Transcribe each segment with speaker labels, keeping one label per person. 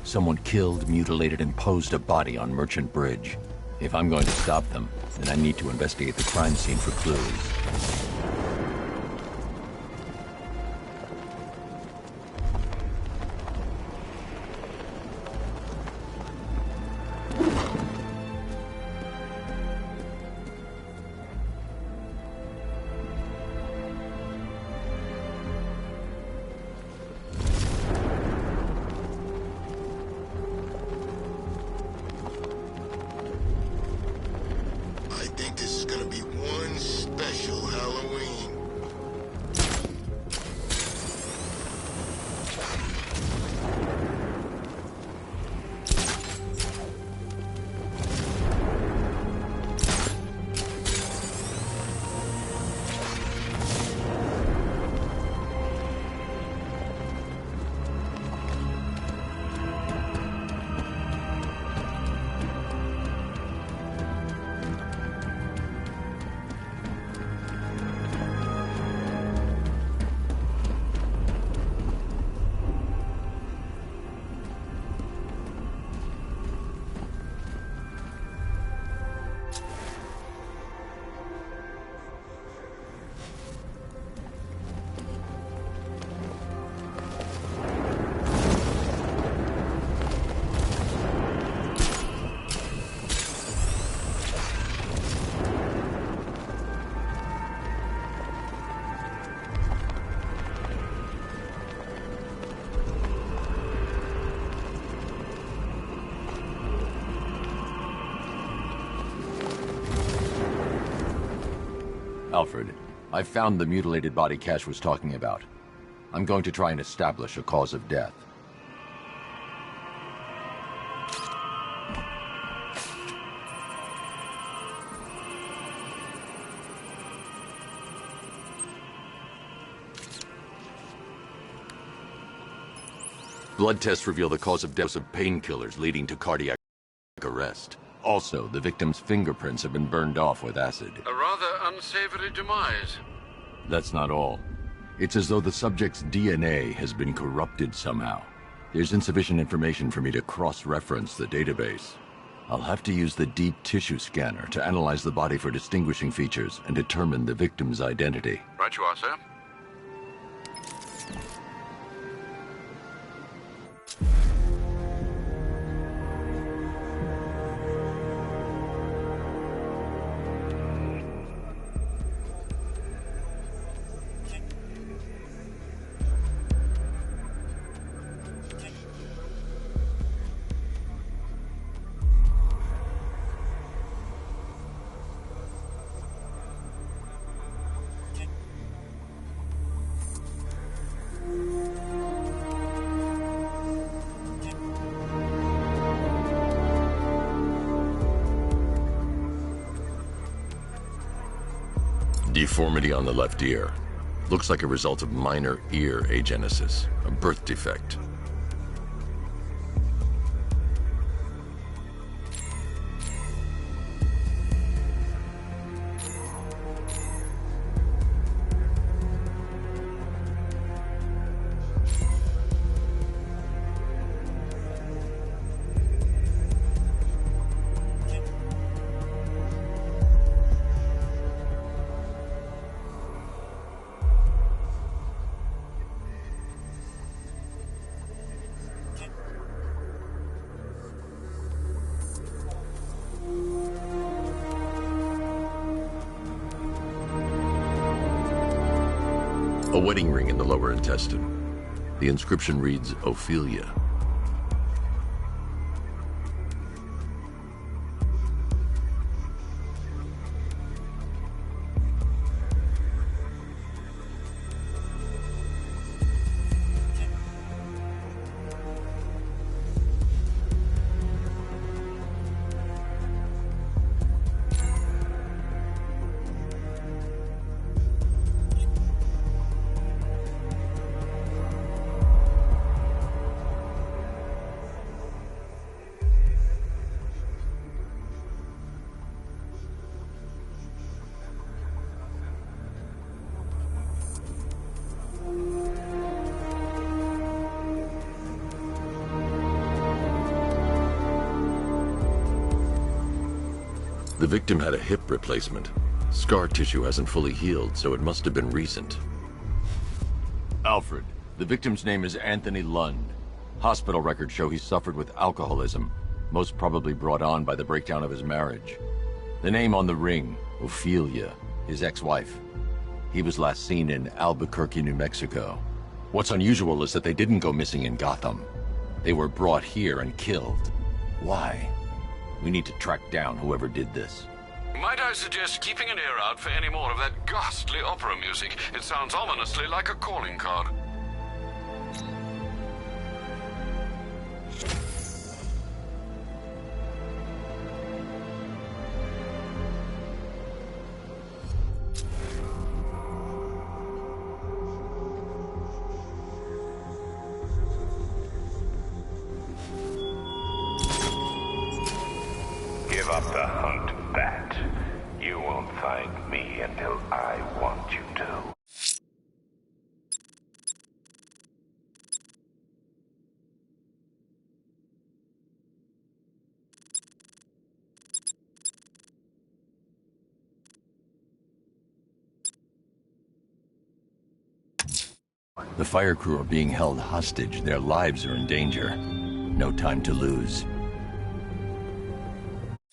Speaker 1: Someone killed, mutilated, and posed a body on Merchant Bridge. If I'm going to stop them, then I need to investigate the crime scene for clues. Alfred, I found the mutilated body Cash was talking about. I'm going to try and establish a cause of death. Blood tests reveal the cause of death of painkillers leading to cardiac arrest. Also, the victim's fingerprints have been burned off with acid.
Speaker 2: A rather unsavory demise.
Speaker 1: That's not all. It's as though the subject's DNA has been corrupted somehow. There's insufficient information for me to cross-reference the database. I'll have to use the deep tissue scanner to analyze the body for distinguishing features and determine the victim's identity.
Speaker 2: Right you are, sir.
Speaker 1: Deformity on the left ear. Looks like a result of minor ear agenesis, a birth defect. A wedding ring in the lower intestine. The inscription reads, Ophelia. The victim had a hip replacement. Scar tissue hasn't fully healed, so it must have been recent. Alfred, the victim's name is Anthony Lund. Hospital records show he suffered with alcoholism, most probably brought on by the breakdown of his marriage. The name on the ring, Ophelia, his ex-wife. He was last seen in Albuquerque, New Mexico. What's unusual is that they didn't go missing in Gotham. They were brought here and killed. Why? We need to track down whoever did this.
Speaker 2: Might I suggest keeping an ear out for any more of that ghastly opera music? It sounds ominously like a calling card.
Speaker 3: Give up the hunt, Bat. You won't find me until I want you to.
Speaker 1: The fire crew are being held hostage. Their lives are in danger. No time to lose.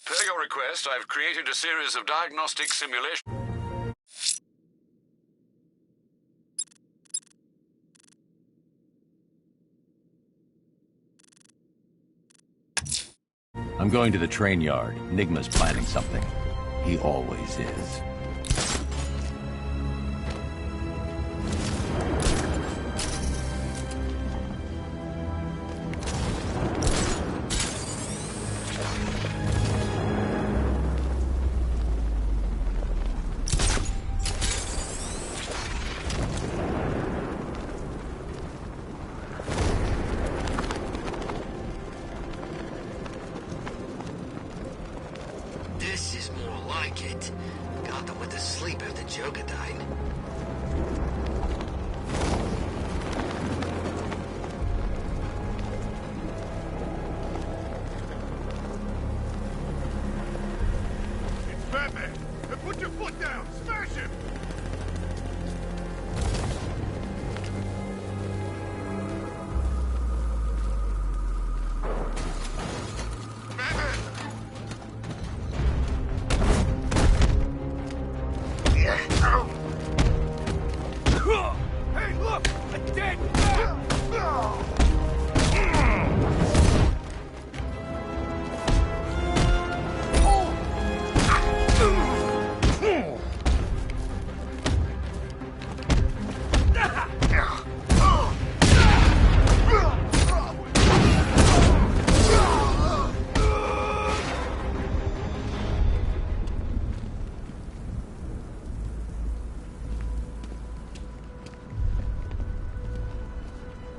Speaker 2: Per your request, I've created a series of diagnostic simulations.
Speaker 1: I'm going to the train yard. Nigma's planning something. He always is.
Speaker 4: This is more like it. Gotham went to sleep after Joker died.
Speaker 5: It's Batman! Now put your foot down! Smash him! Batman! Hey, look! A dead bat!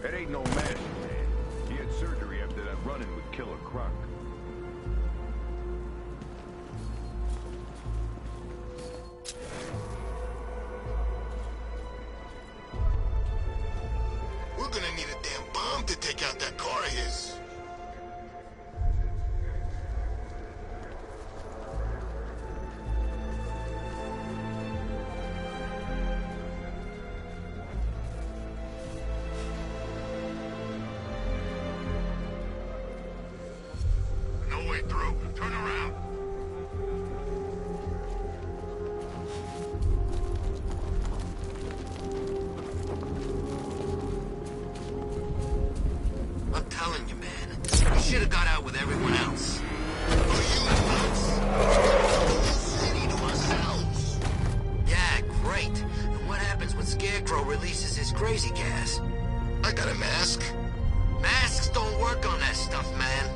Speaker 5: That ain't no magic, man. He had surgery after that run-in with Killer Croc.
Speaker 6: We're gonna need a damn bomb to take out that car of his. No way through. Turn around.
Speaker 4: I'm telling you, man. We should have got out with everyone else.
Speaker 6: Are you nuts? We got the whole city to ourselves.
Speaker 4: Yeah, great. And what happens when Scarecrow releases his crazy gas?
Speaker 6: I got a mask.
Speaker 4: Masks don't work on that stuff, man.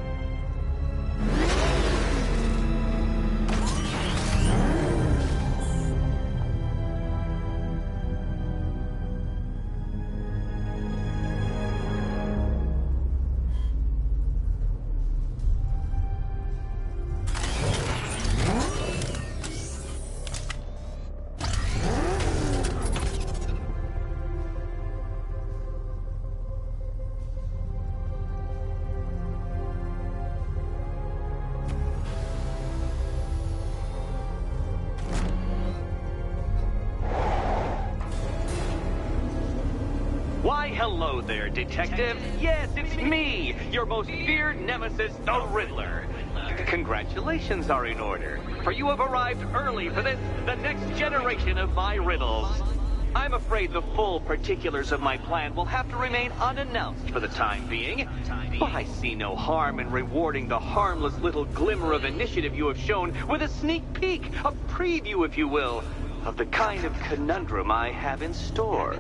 Speaker 7: Why, hello there, Detective. Yes, it's me, your most feared nemesis, the Riddler. Congratulations are in order, for you have arrived early for this, the next generation of my riddles. I'm afraid the full particulars of my plan will have to remain unannounced for the time being, but I see no harm in rewarding the harmless little glimmer of initiative you have shown with a sneak peek, a preview, if you will, of the kind of conundrum I have in store.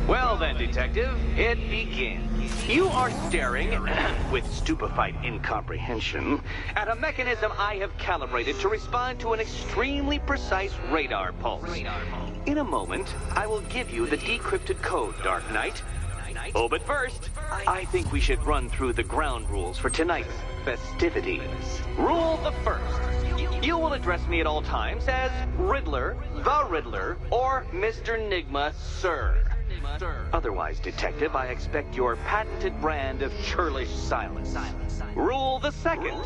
Speaker 7: Well then, Detective, it begins. You are staring, with stupefied incomprehension, at a mechanism I have calibrated to respond to an extremely precise radar pulse. In a moment, I will give you the decrypted code, Dark Knight. Oh, but first, I think we should run through the ground rules for tonight's festivities. Rule the first. You will address me at all times as Riddler, the Riddler, or Mr. Nigma, sir. Otherwise, Detective, I expect your patented brand of churlish silence. Rule the second.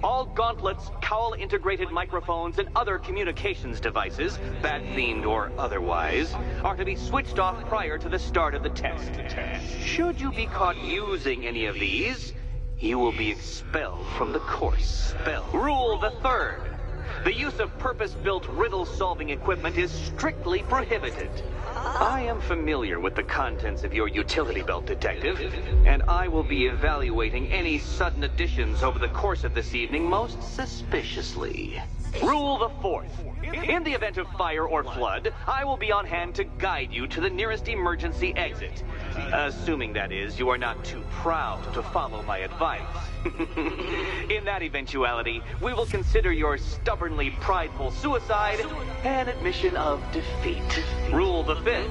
Speaker 7: All gauntlets, cowl-integrated microphones, and other communications devices, bat-themed or otherwise, are to be switched off prior to the start of the test. Should you be caught using any of these, you will be expelled from the course. Rule the third. The use of purpose-built riddle-solving equipment is strictly prohibited. I am familiar with the contents of your utility belt, Detective, and I will be evaluating any sudden additions over the course of this evening most suspiciously. Rule the fourth. In the event of fire or flood, I will be on hand to guide you to the nearest emergency exit. Assuming, that is, you are not too proud to follow my advice. In that eventuality, we will consider your stubbornly prideful suicide an admission of defeat. Rule the fifth.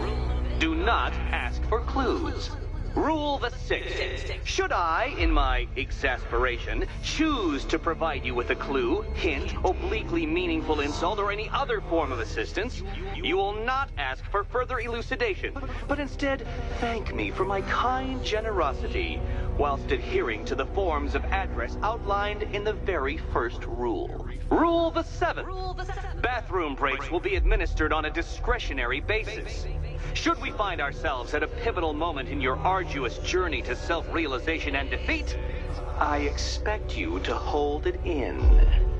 Speaker 7: Do not ask for clues. Rule the sixth. Should I, in my exasperation, choose to provide you with a clue, hint, obliquely meaningful insult, or any other form of assistance, you will not ask for further elucidation, but instead thank me for my kind generosity, whilst adhering to the forms of address outlined in the very first rule. Rule the seventh. Bathroom breaks will be administered on a discretionary basis. Should we find ourselves at a pivotal moment in your arduous journey to self-realization and defeat, I expect you to hold it in.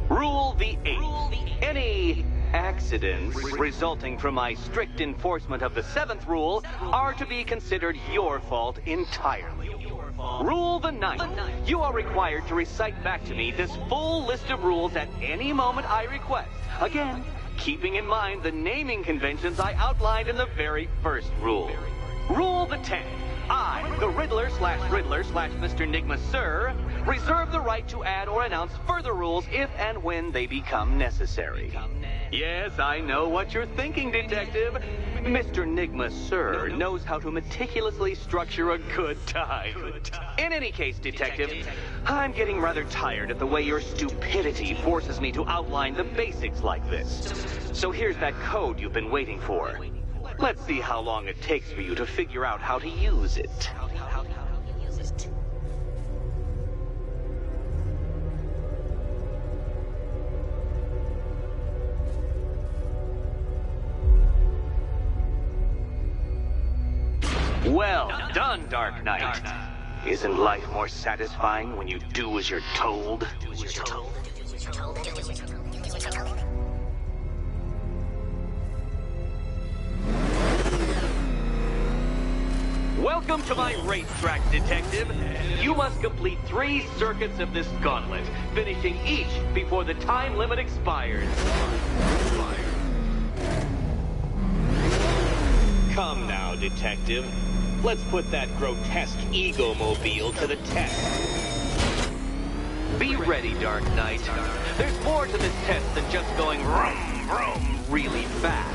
Speaker 7: Rule the eighth. Any accidents resulting from my strict enforcement of the seventh rule are to be considered your fault entirely. Rule the ninth. You are required to recite back to me this full list of rules at any moment I request. Again, keeping in mind the naming conventions I outlined in the very first rule. Rule the 10th. I, the Riddler/Mr. Nigma, sir, reserve the right to add or announce further rules if and when they become necessary. Yes, I know what you're thinking, Detective. Mr. Nigma, sir, knows how to meticulously structure a good time. In any case, Detective, I'm getting rather tired of the way your stupidity forces me to outline the basics like this. So here's that code you've been waiting for. Let's see how long it takes for you to figure out how to use it. Well done, Dark Knight. Isn't life more satisfying when you do as you're told? Welcome to my racetrack, Detective. You must complete 3 circuits of this gauntlet, finishing each before the time limit expires. Come now, Detective. Let's put that grotesque ego-mobile to the test. Be ready, Dark Knight. There's more to this test than just going vroom, vroom really fast.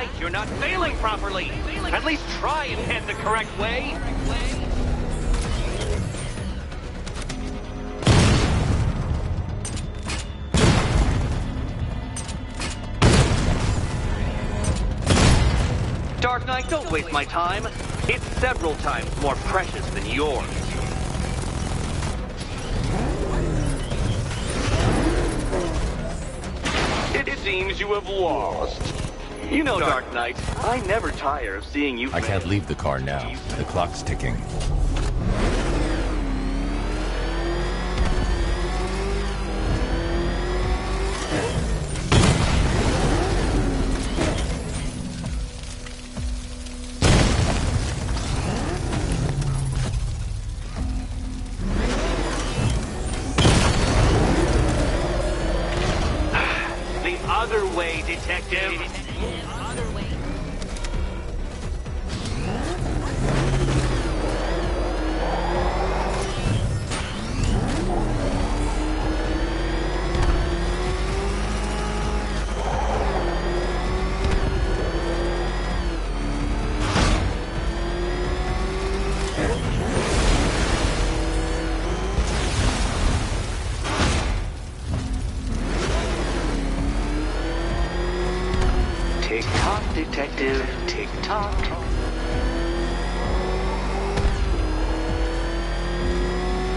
Speaker 7: Knight, you're not failing properly. At least try and head the correct way. Dark Knight, don't waste my time. It's several times more precious than yours. It seems you have lost. You know, Dark Knight, I never tire of seeing you fail.
Speaker 1: I can't leave the car now. The clock's ticking.
Speaker 7: Other way, detective.
Speaker 6: Other way.
Speaker 7: Tick-tock, detective, tick-tock.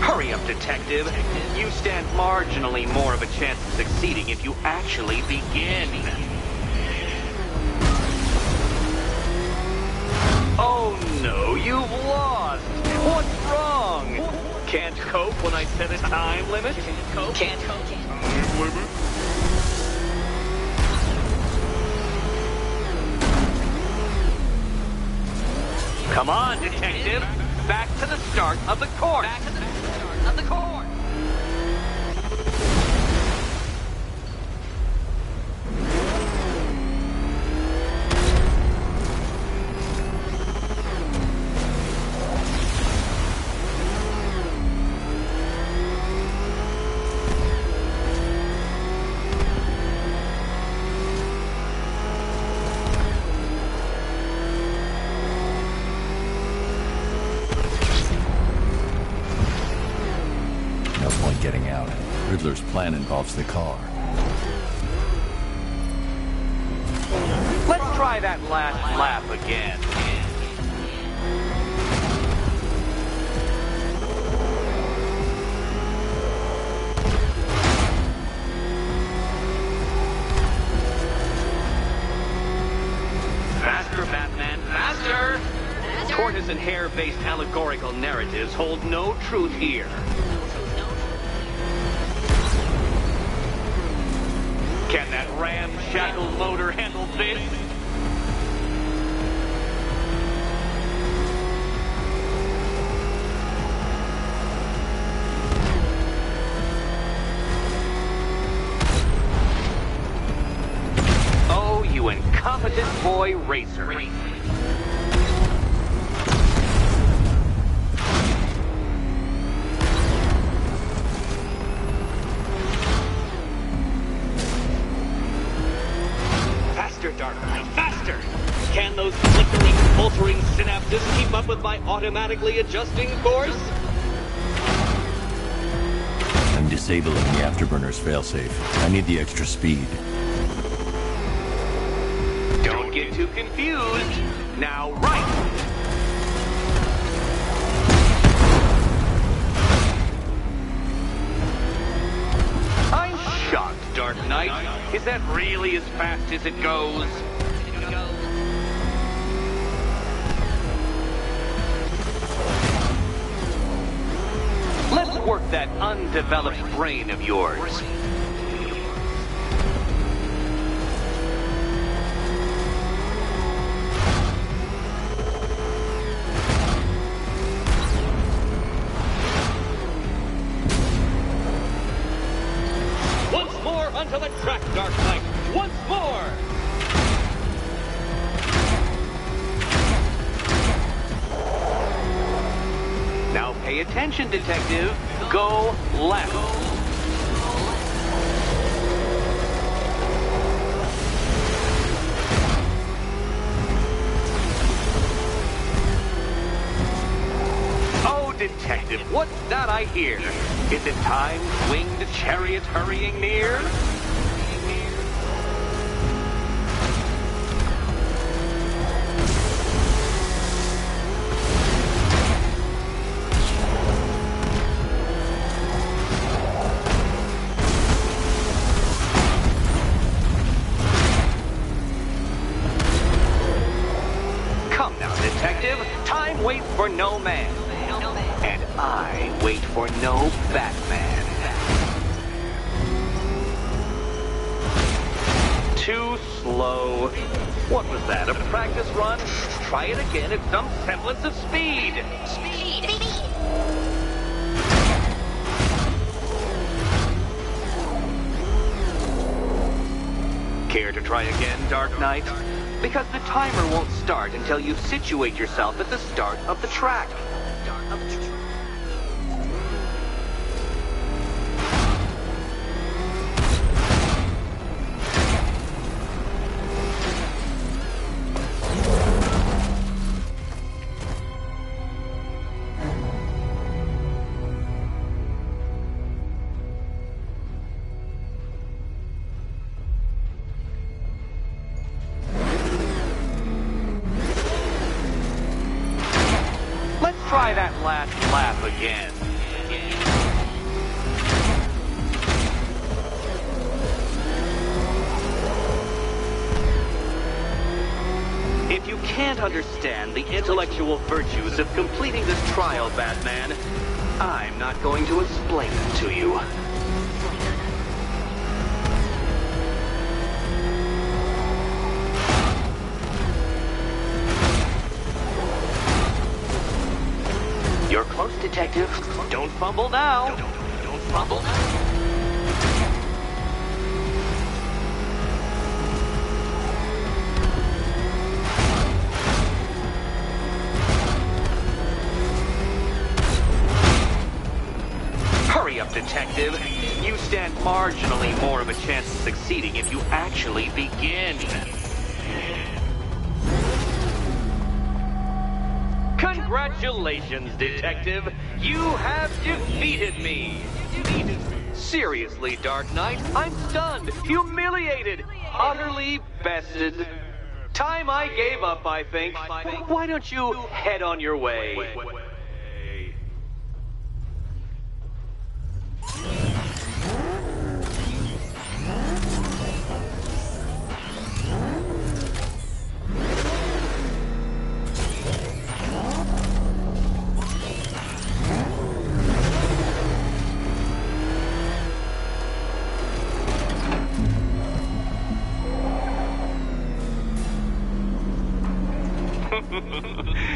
Speaker 7: Hurry up, detective. You stand marginally more of a chance of succeeding if you actually begin. Oh no, you've lost. What's wrong? Can't cope when I set a time limit?
Speaker 6: Can't cope.
Speaker 7: Time limit? Come on, detective. Back to the start of the course.
Speaker 6: Back to the start of the course.
Speaker 1: No point getting out. Riddler's plan involves the car.
Speaker 7: Let's try that last lap again. Faster, Batman, faster! Tortoise and hare-based allegorical narratives hold no truth here. Can that ramshackle motor handle this? Oh, you incompetent boy racer. Faster, Dark Knight, faster! Can those flickering, faltering synapses keep up with my automatically adjusting course?
Speaker 1: I'm disabling the afterburner's failsafe. I need the extra speed.
Speaker 7: Don't get too confused. Now, right! I'm shocked, Dark Knight. Is that really as fast as it goes? Let's work that undeveloped brain of yours. Once more onto the track, Dark Knight. Once more! Now pay attention, detective. Go left. I hear? Is it time's winged chariots hurrying near? Come now, detective. Time waits for no man. And I wait for no Batman. Too slow. What was that, a practice run? Try it again at some semblance of speed. Care to try again, Dark Knight? Because the timer won't start until you situate yourself at the start of the track. Try that last lap again. If you can't understand the intellectual virtues of completing this trial, Batman, I'm not going to explain them to you. You're close, detective. Don't fumble now. Don't fumble now. Hurry up, detective. You stand marginally more of a chance of succeeding if you actually begin. Congratulations, detective. You have defeated me. Seriously, Dark Knight, I'm stunned, humiliated, utterly bested. Time I gave up, I think. Why don't you head on your way?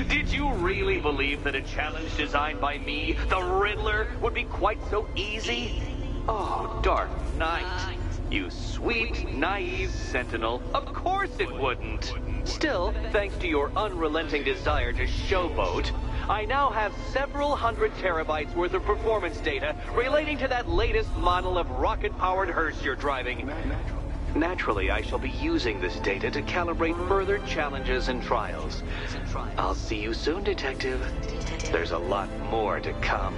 Speaker 7: Did you really believe that a challenge designed by me, the Riddler, would be quite so easy? Oh, Dark Knight. You sweet, naive sentinel. Of course it wouldn't. Still, thanks to your unrelenting desire to showboat, I now have several hundred terabytes worth of performance data relating to that latest model of rocket-powered hearse you're driving. Naturally, I shall be using this data to calibrate further challenges and trials. I'll see you soon, detective. There's a lot more to come.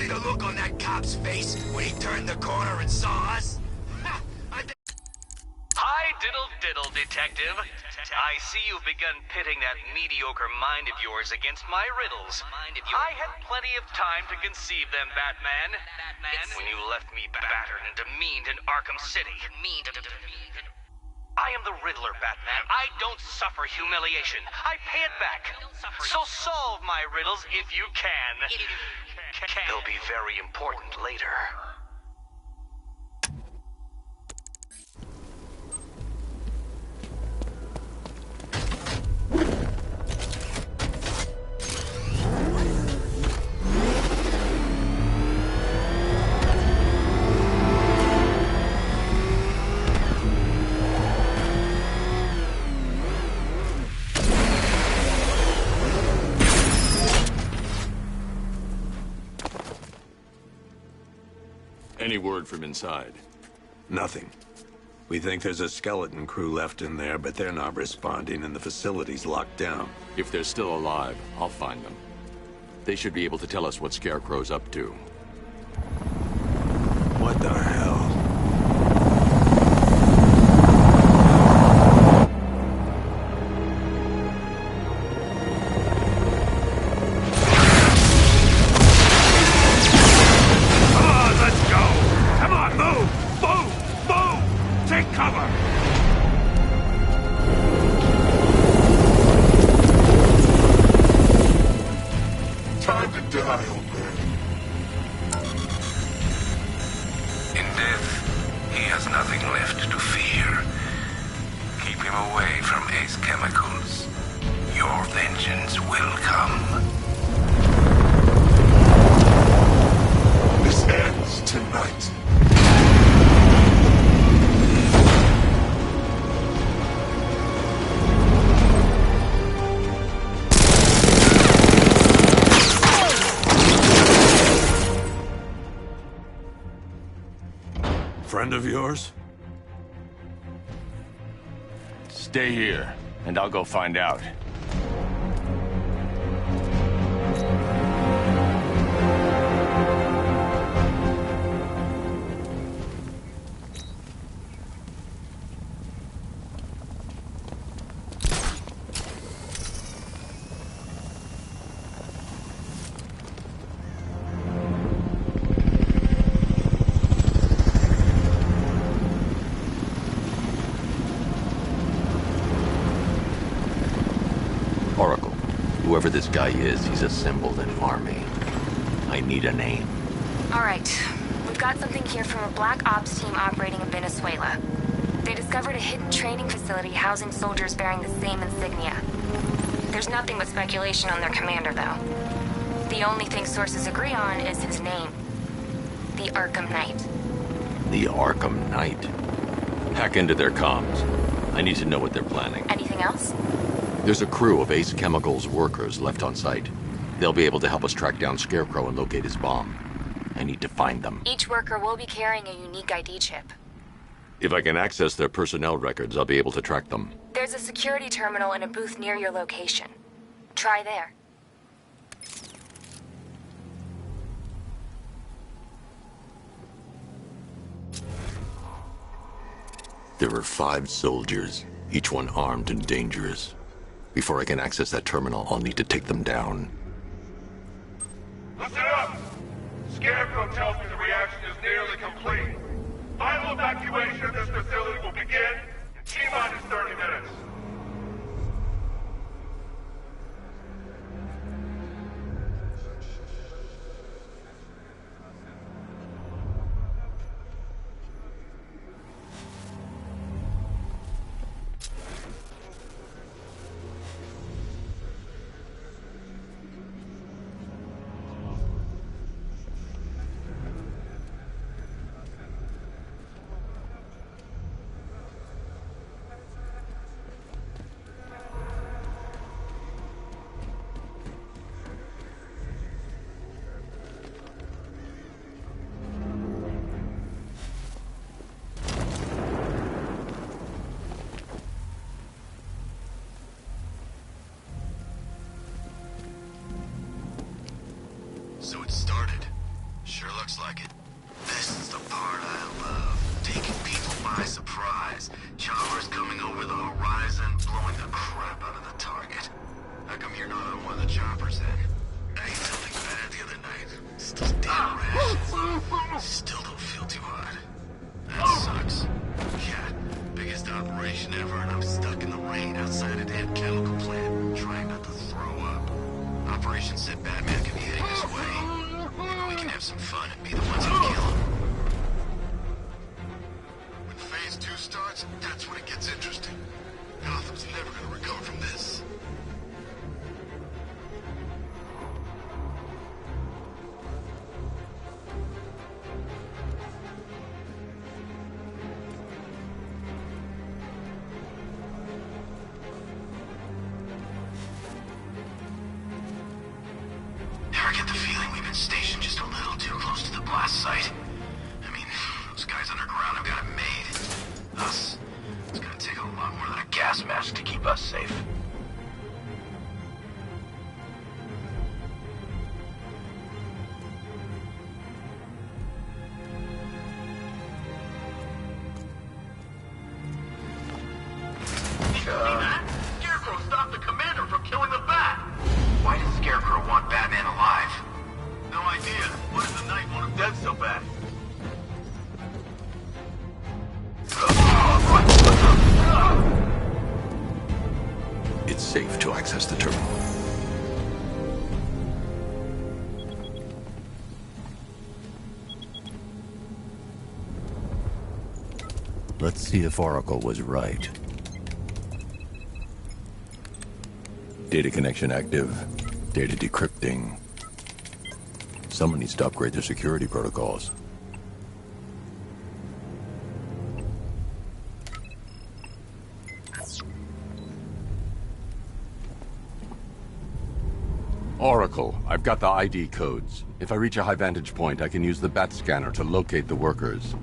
Speaker 4: see the look on that cop's face when he turned the corner and saw us? Ha!
Speaker 7: Hi, diddle, detective. I see you've begun pitting that mediocre mind of yours against my riddles. I had plenty of time to conceive them, Batman. When you left me battered and demeaned in Arkham City. I am the Riddler, Batman. I don't suffer humiliation. I pay it back. So solve my riddles if you can. They'll be very important later.
Speaker 1: Any word from inside?
Speaker 8: Nothing. We think there's a skeleton crew left in there, but they're not responding and the facility's locked down.
Speaker 1: If they're still alive, I'll find them. They should be able to tell us what Scarecrow's up to.
Speaker 8: What the hell? Friend of yours?
Speaker 1: Stay here, and I'll go find out. Whoever this guy is, he's assembled an army. I need a name.
Speaker 9: All right. We've got something here from a black ops team operating in Venezuela. They discovered a hidden training facility housing soldiers bearing the same insignia. There's nothing but speculation on their commander, though. The only thing sources agree on is his name. The Arkham Knight.
Speaker 1: The Arkham Knight? Hack into their comms. I need to know what they're planning.
Speaker 9: Anything else?
Speaker 1: There's a crew of Ace Chemicals workers left on site. They'll be able to help us track down Scarecrow and locate his bomb. I need to find them.
Speaker 9: Each worker will be carrying a unique ID chip.
Speaker 1: If I can access their personnel records, I'll be able to track them.
Speaker 9: There's a security terminal in a booth near your location. Try there.
Speaker 1: There are 5 soldiers, each one armed and dangerous. Before I can access that terminal, I'll need to take them down.
Speaker 5: Listen up! Scarecrow tells me the reaction is nearly complete. Final evacuation of this facility will begin in T-minus 30 minutes.
Speaker 4: operation said Batman could be heading this way. Maybe we can have some fun and be the ones who kill him.
Speaker 6: When Phase 2 starts, that's when it gets interesting. Gotham's never gonna recover from this.
Speaker 4: Ever get the feeling we've been stationed just a little too close to the blast site? I mean, those guys underground have got it made. Us, it's gonna take a lot more than a gas mask to keep us safe.
Speaker 6: Scarecrow stopped the commander from killing the Bat!
Speaker 4: Why does Scarecrow want Batman alive?
Speaker 6: No idea. Why does the Knight want him dead so bad?
Speaker 1: It's safe to access the terminal. Let's see if Oracle was right. Data connection active. Data decrypting. Someone needs to upgrade their security protocols. Oracle, I've got the ID codes. If I reach a high vantage point, I can use the bat scanner to locate the workers.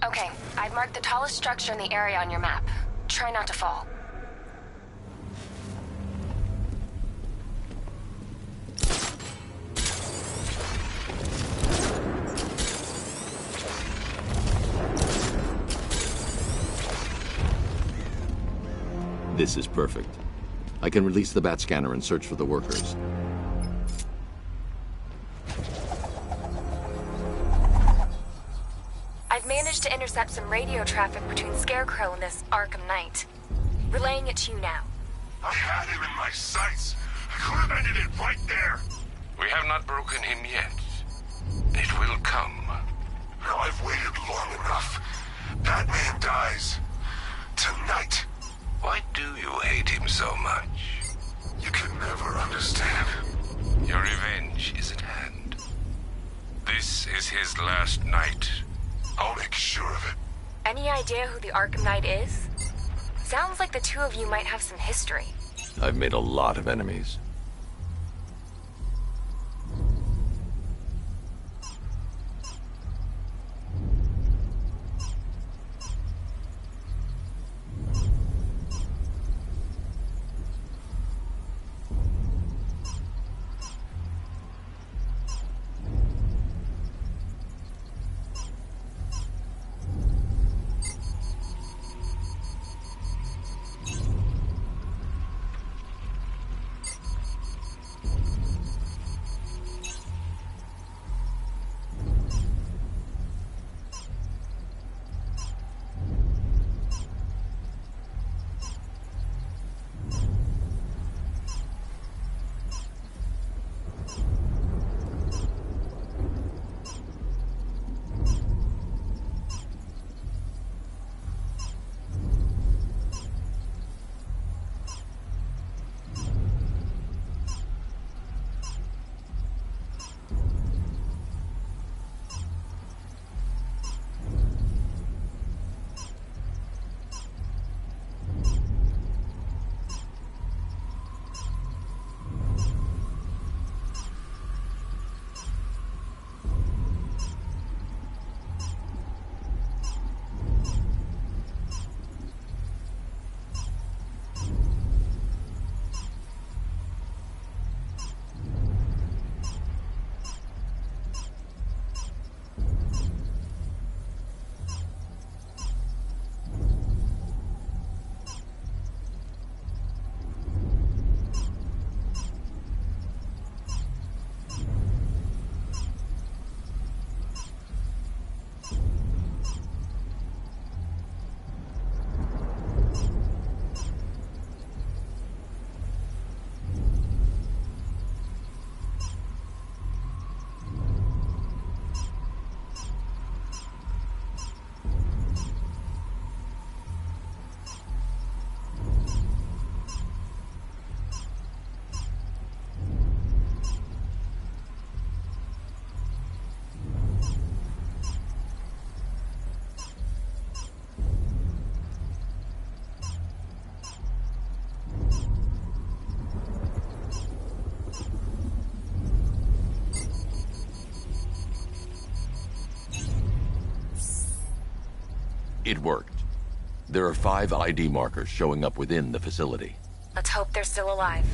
Speaker 9: Okay, I've marked the tallest structure in the area on your map. Try not to fall.
Speaker 1: This is perfect. I can release the bat scanner and search for the workers.
Speaker 9: I've managed to intercept some radio traffic between Scarecrow and this Arkham Knight. Relaying it to you now.
Speaker 5: I had him in my sights. I could have ended it right there.
Speaker 2: We have not broken him yet. It will come.
Speaker 5: Now I've waited long enough. Batman dies. Tonight.
Speaker 2: Why do you hate him so much?
Speaker 5: You can never understand.
Speaker 2: Your revenge is at hand. This is his last night.
Speaker 5: I'll make sure of it.
Speaker 9: Any idea who the Arkham Knight is? Sounds like the two of you might have some history.
Speaker 1: I've made a lot of enemies. It worked. There are 5 ID markers showing up within the facility.
Speaker 9: Let's hope they're still alive.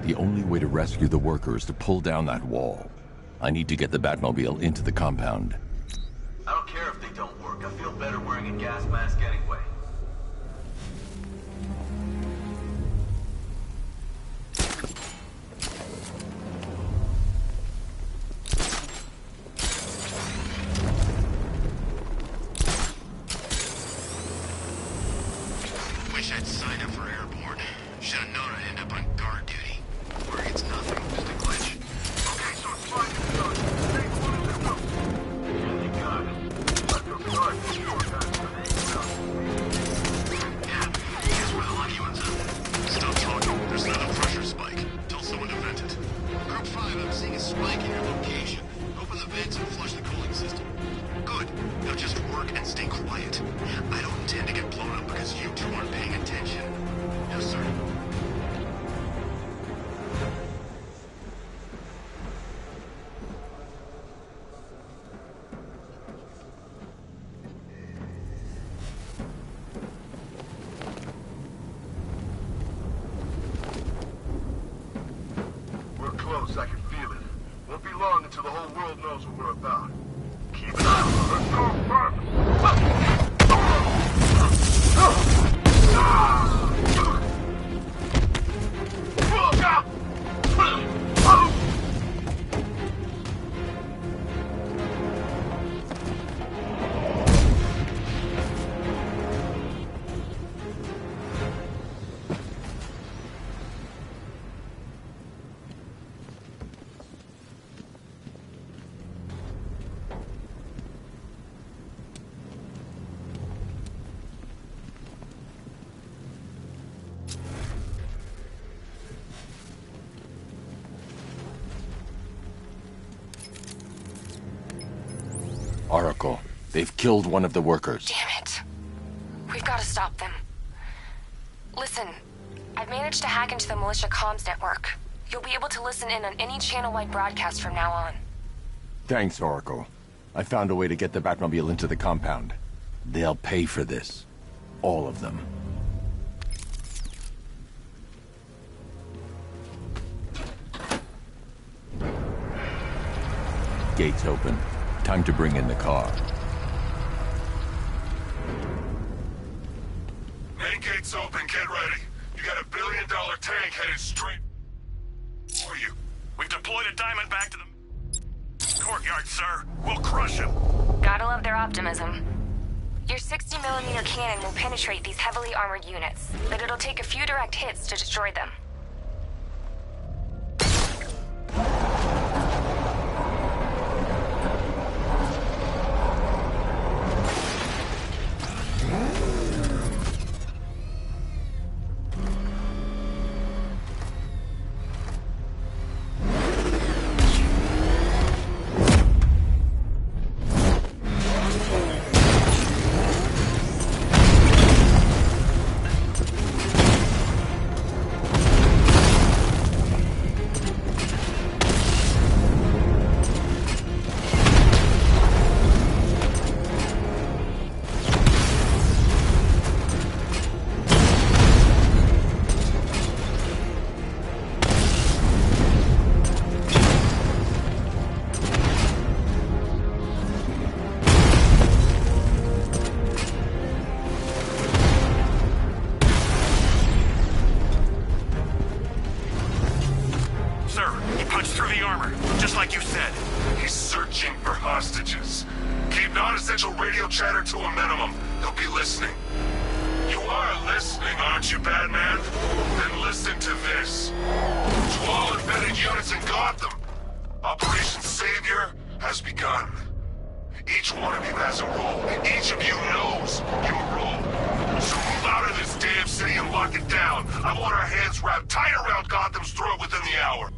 Speaker 1: The only way to rescue the worker is to pull down that wall. I need to get the Batmobile into the compound.
Speaker 4: I don't care if they don't work. I feel better wearing a gas mask anyway.
Speaker 6: Wish I'd signed up for airborne. Should have known I'd end up on guard duty. Worry, it's nothing, just a glitch.
Speaker 5: Okay, so it's fine. Stay close to the rope.
Speaker 4: Yeah, they got it. Let's go start.
Speaker 6: Yeah, guess we're the lucky ones, huh? Stop talking. There's another pressure spike. Tell someone to vent it. Group 5, I'm seeing a spike in your location. Open the vents and flush the cooling system. Good. Now just work and stay quiet. I don't intend to get blown up because you two aren't paying attention. Yes, sir.
Speaker 5: We're close, I can feel it. Won't be long until the whole world knows what we're about. Keep it up! Let's go first! Look out!
Speaker 1: Oracle, they've killed one of the workers.
Speaker 9: Damn it. We've got to stop them. Listen, I've managed to hack into the militia comms network. You'll be able to listen in on any channel-wide broadcast from now on.
Speaker 1: Thanks, Oracle. I found a way to get the Batmobile into the compound. They'll pay for this. All of them. Gates open. Time to bring in the car.
Speaker 5: Main gate's open, get ready. You got $1 billion tank headed straight for you.
Speaker 10: We've deployed a Diamondback to the courtyard, sir. We'll crush him.
Speaker 9: Gotta love their optimism. Your 60mm cannon will penetrate these heavily armored units, but it'll take a few direct hits to destroy them.
Speaker 5: Non-essential radio chatter to a minimum. He'll be listening. You are listening, aren't you, Batman? Then listen to this. To all embedded units in Gotham, Operation Savior has begun. Each one of you has a role. Each of you knows your role. So move out of this damn city and lock it down. I want our hands wrapped tight around Gotham's throat within the hour.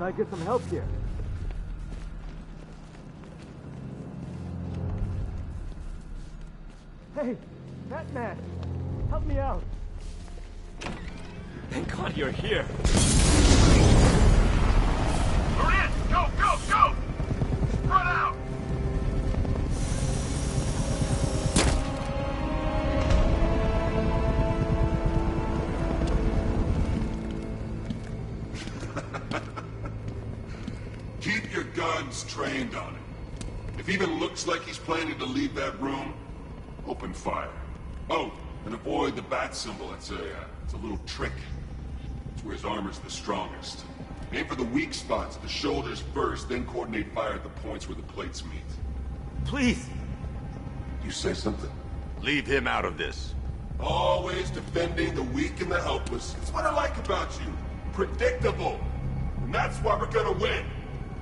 Speaker 11: Can I get some help here? Hey, Batman! Help me out! Thank God you're here!
Speaker 5: We're in! Go, go, go! Spread out! Keep your guns trained on him. If he even looks like he's planning to leave that room, open fire. Oh, and avoid the bat symbol. It's a little trick. It's where his armor's the strongest. Aim for the weak spots, the shoulders first, then coordinate fire at the points where the plates meet.
Speaker 11: Please!
Speaker 5: You say something?
Speaker 1: Leave him out of this.
Speaker 5: Always defending the weak and the helpless. It's what I like about you. Predictable. And that's why we're gonna win.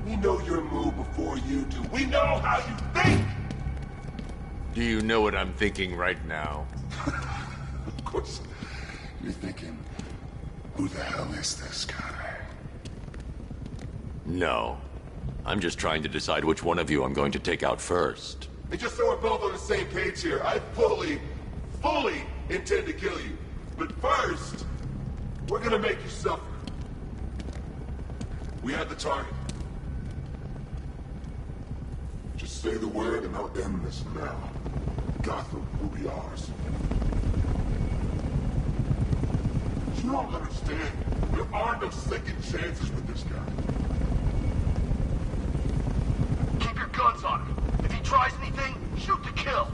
Speaker 5: We know your move before you do. We know how you think!
Speaker 1: Do you know what I'm thinking right now?
Speaker 5: Of course. You're thinking, who the hell is this guy?
Speaker 1: No. I'm just trying to decide which one of you I'm going to take out first.
Speaker 5: And just so we're both on the same page here, I fully intend to kill you. But first, we're gonna make you suffer. We have the target. Just say the word and I'll end this now. Gotham will be ours. You don't understand. There are no second chances with this guy.
Speaker 4: Keep your guns on him. If he tries anything, shoot to kill.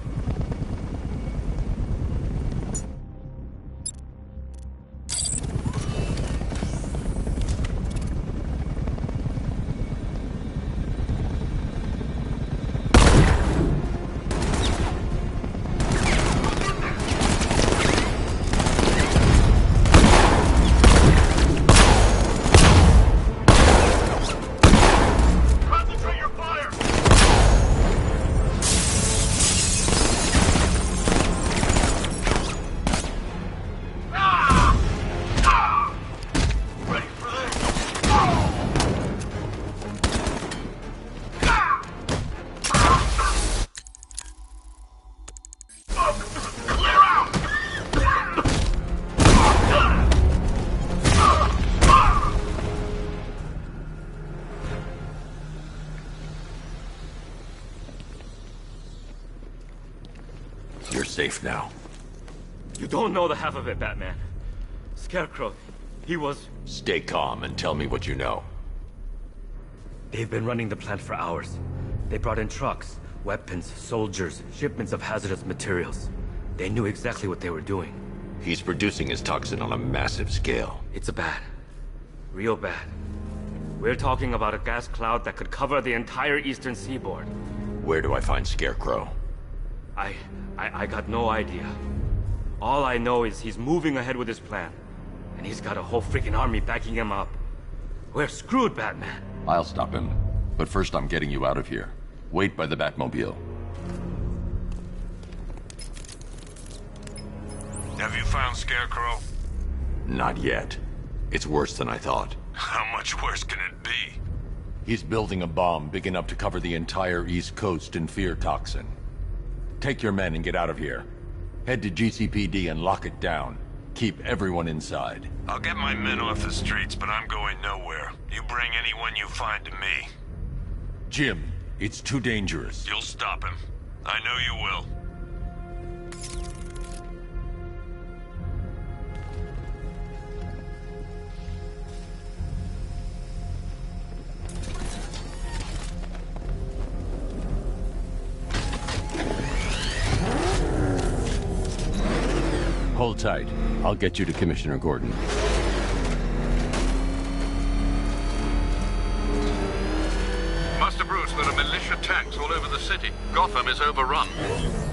Speaker 1: Safe now.
Speaker 11: You don't know the half of it, Batman. Scarecrow, he was...
Speaker 1: Stay calm and tell me what you know.
Speaker 11: They've been running the plant for hours. They brought in trucks, weapons, soldiers, shipments of hazardous materials. They knew exactly what they were doing.
Speaker 1: He's producing his toxin on a massive scale.
Speaker 11: It's bad. Real bad. We're talking about a gas cloud that could cover the entire eastern seaboard.
Speaker 1: Where do I find Scarecrow?
Speaker 11: I got no idea. All I know is he's moving ahead with his plan. And he's got a whole freaking army backing him up. We're screwed, Batman.
Speaker 1: I'll stop him. But first I'm getting you out of here. Wait by the Batmobile.
Speaker 5: Have you found Scarecrow?
Speaker 1: Not yet. It's worse than I thought.
Speaker 5: How much worse can it be?
Speaker 1: He's building a bomb big enough to cover the entire East Coast in fear toxin. Take your men and get out of here. Head to GCPD and lock it down. Keep everyone inside.
Speaker 5: I'll get my men off the streets, but I'm going nowhere. You bring anyone you find to me.
Speaker 1: Jim, it's too dangerous.
Speaker 5: You'll stop him. I know you will.
Speaker 1: Hold tight. I'll get you to Commissioner Gordon.
Speaker 2: Master Bruce, there are militia tanks all over the city. Gotham is overrun.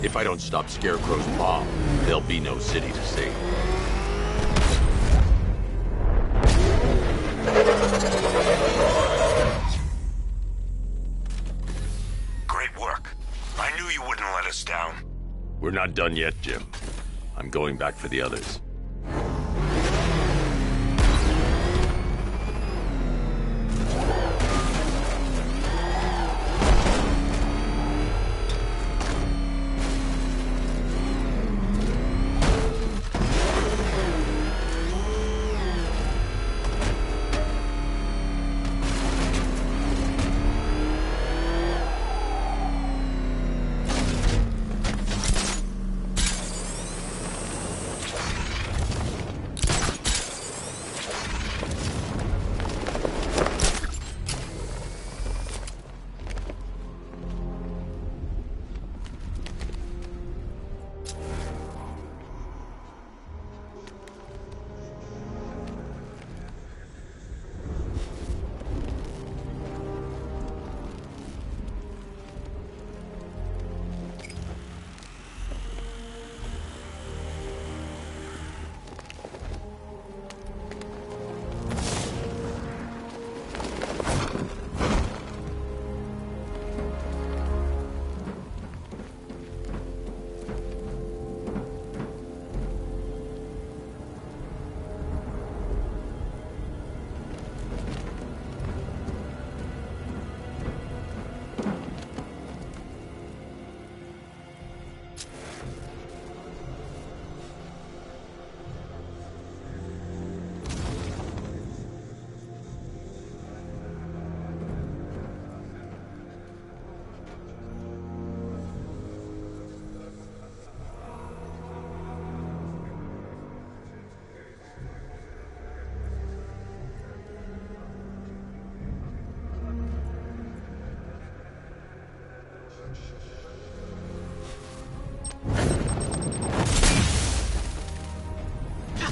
Speaker 1: If I don't stop Scarecrow's bomb, there'll be no city to save.
Speaker 5: Great work. I knew you wouldn't let us down.
Speaker 1: We're not done yet, Jim. I'm going back for the others.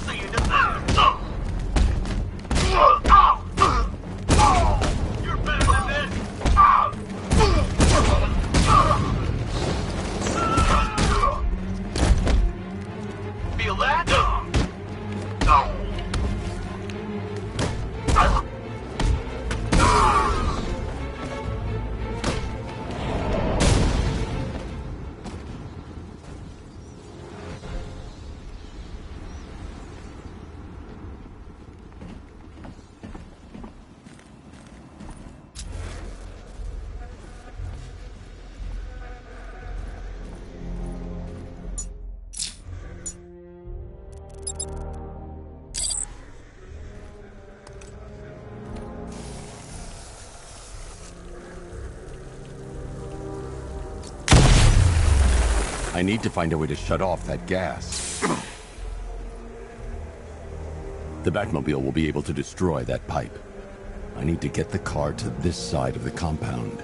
Speaker 4: so you know. You're better than this. Feel that?
Speaker 1: I need to find a way to shut off that gas. The Batmobile will be able to destroy that pipe. I need to get the car to this side of the compound.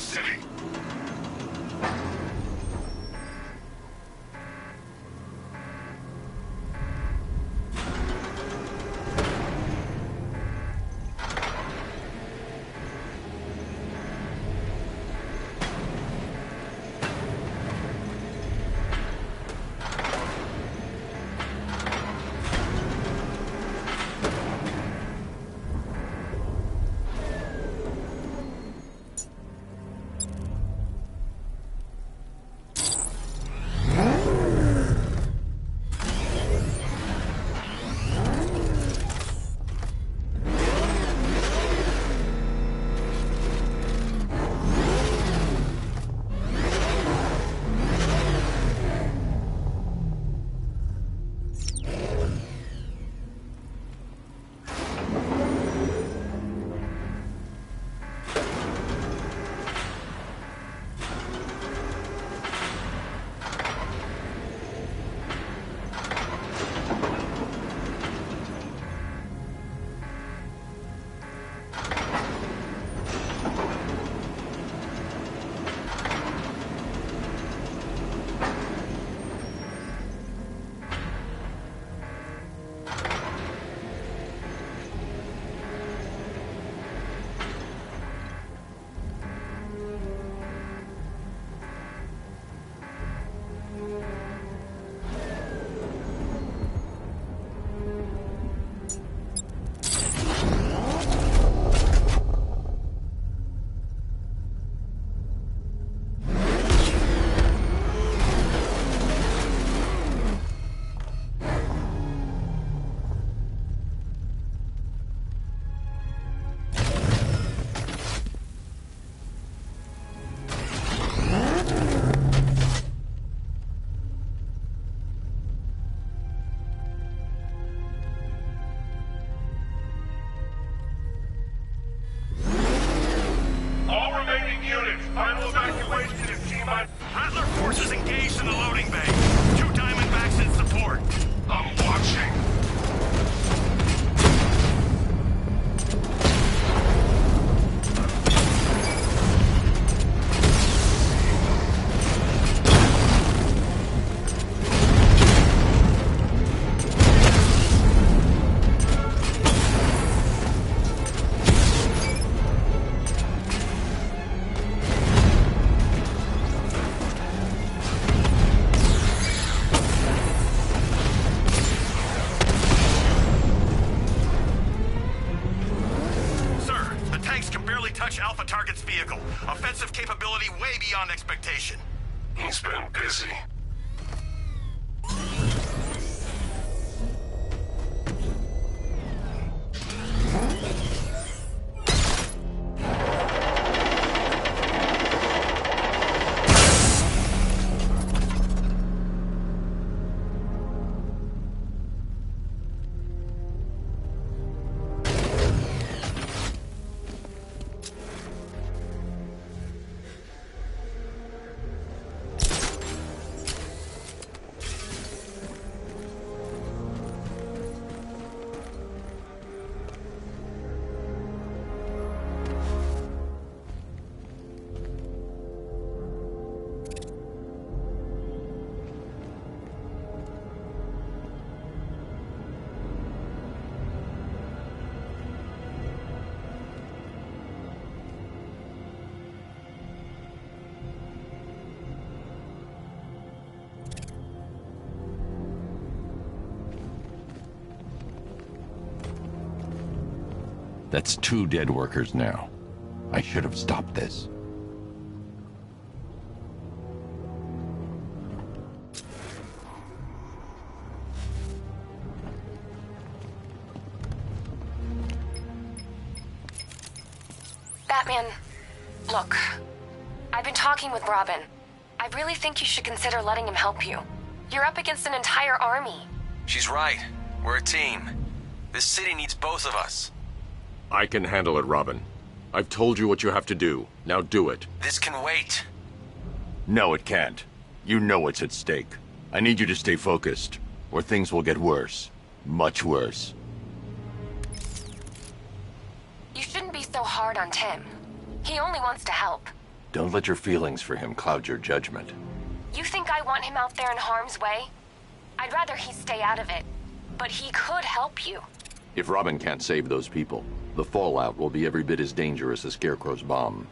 Speaker 5: city.
Speaker 10: Alpha target's vehicle. Offensive capability way beyond expectation.
Speaker 5: He's been busy.
Speaker 1: That's 2 dead workers now. I should have stopped this.
Speaker 9: Batman, look. I've been talking with Robin. I really think you should consider letting him help you. You're up against an entire army.
Speaker 12: She's right. We're a team. This city needs both of us.
Speaker 13: I can handle it, Robin. I've told you what you have to do. Now do it.
Speaker 12: This can wait.
Speaker 1: No, it can't. You know what's at stake. I need you to stay focused, or things will get worse. Much worse.
Speaker 9: You shouldn't be so hard on Tim. He only wants to help.
Speaker 1: Don't let your feelings for him cloud your judgment.
Speaker 9: You think I want him out there in harm's way? I'd rather he stay out of it. But he could help you.
Speaker 1: If Robin can't save those people, the fallout will be every bit as dangerous as Scarecrow's bomb.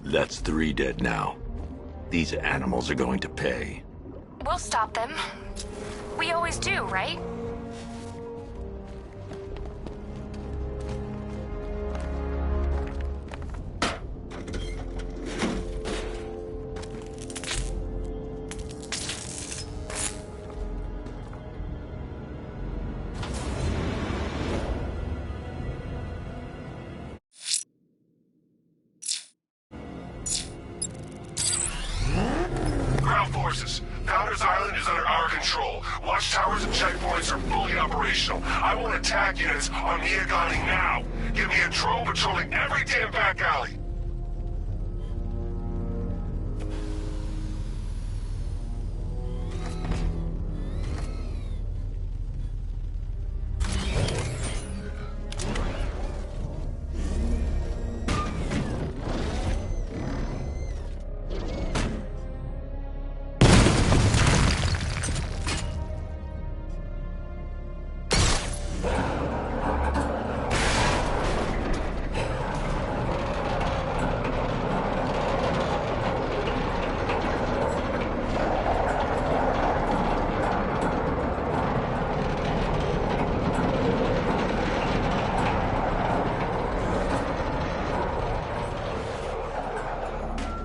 Speaker 1: That's 3 dead now. These animals are going to pay.
Speaker 9: We'll stop them. We always do, right?
Speaker 5: forces. Founders Island is under our control. Watchtowers and checkpoints are fully operational. I want attack units on Miagani now. Give me a drone patrolling every damn back alley.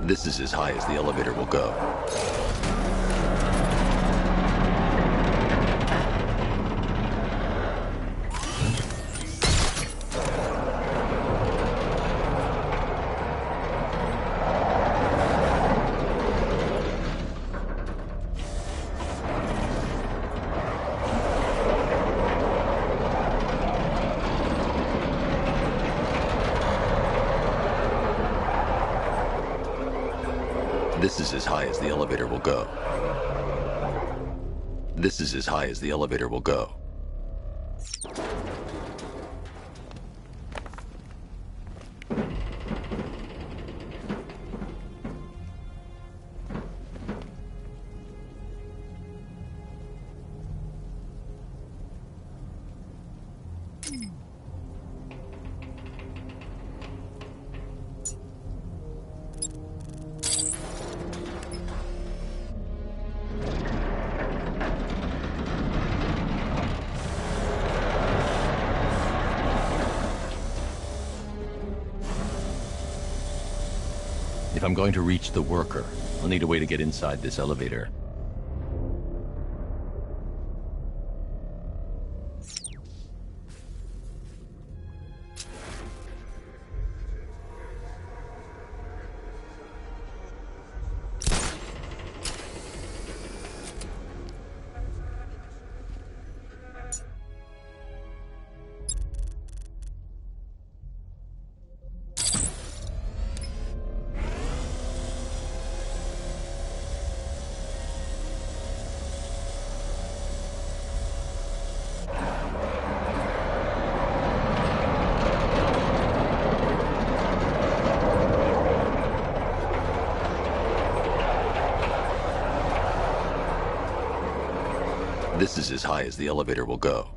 Speaker 1: This is as high as the elevator will go. This is as high as the elevator will go. This is as high as the elevator will go. If I'm going to reach the worker, I'll need a way to get inside this elevator. This is as high as the elevator will go.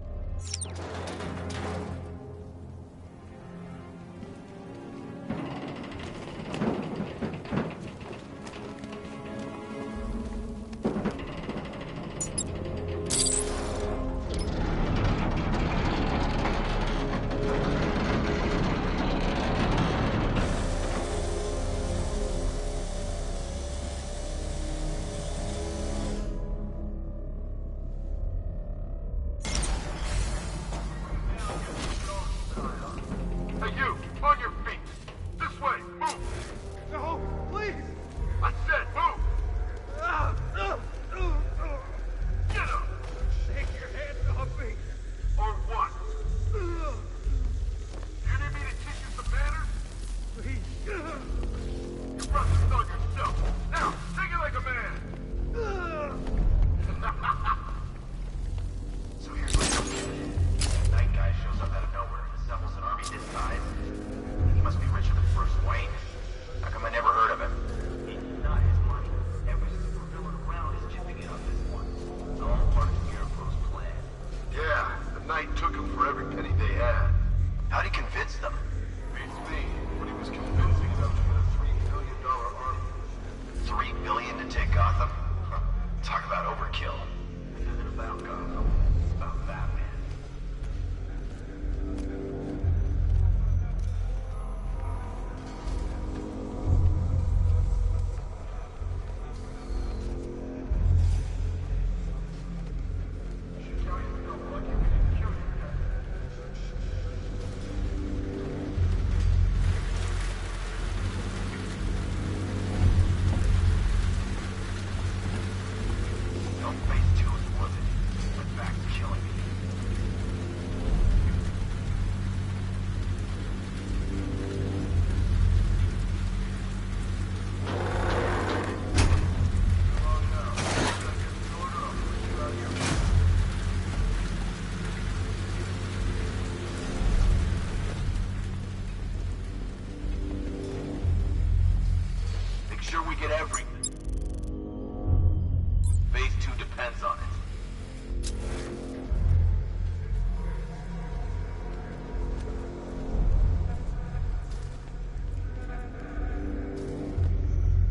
Speaker 4: depends on it.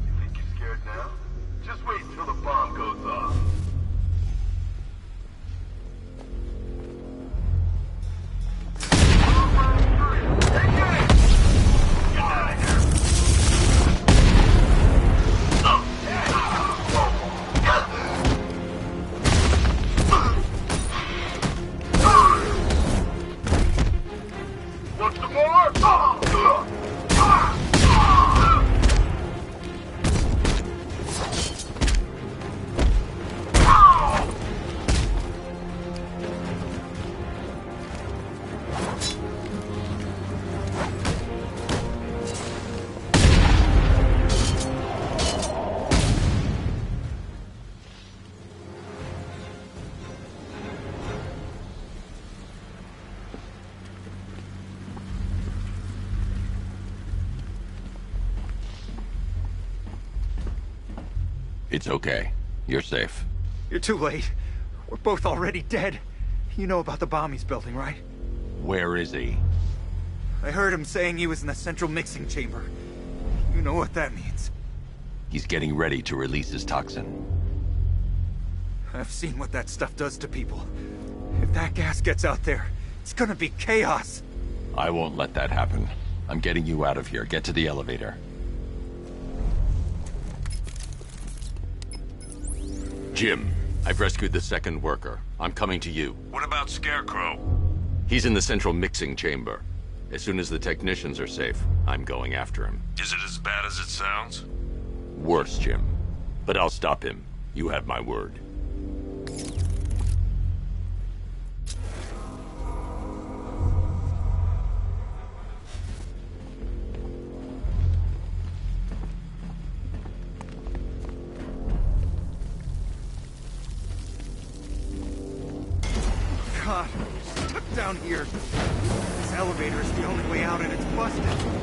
Speaker 4: You think you're scared now? Just wait until the bomb goes off. Want some more?
Speaker 1: It's okay. You're safe.
Speaker 14: You're too late. We're both already dead. You know about the bomb he's building, right?
Speaker 1: Where is he?
Speaker 14: I heard him saying he was in the central mixing chamber. You know what that means.
Speaker 1: He's getting ready to release his toxin.
Speaker 14: I've seen what that stuff does to people. If that gas gets out there, it's gonna be chaos.
Speaker 1: I won't let that happen. I'm getting you out of here. Get to the elevator. Jim, I've rescued the second worker. I'm coming to you.
Speaker 10: What about Scarecrow?
Speaker 1: He's in the central mixing chamber. As soon as the technicians are safe, I'm going after him.
Speaker 10: Is it as bad as it sounds?
Speaker 1: Worse, Jim. But I'll stop him. You have my word.
Speaker 14: God, we're stuck down here. This elevator is the only way out and it's busted.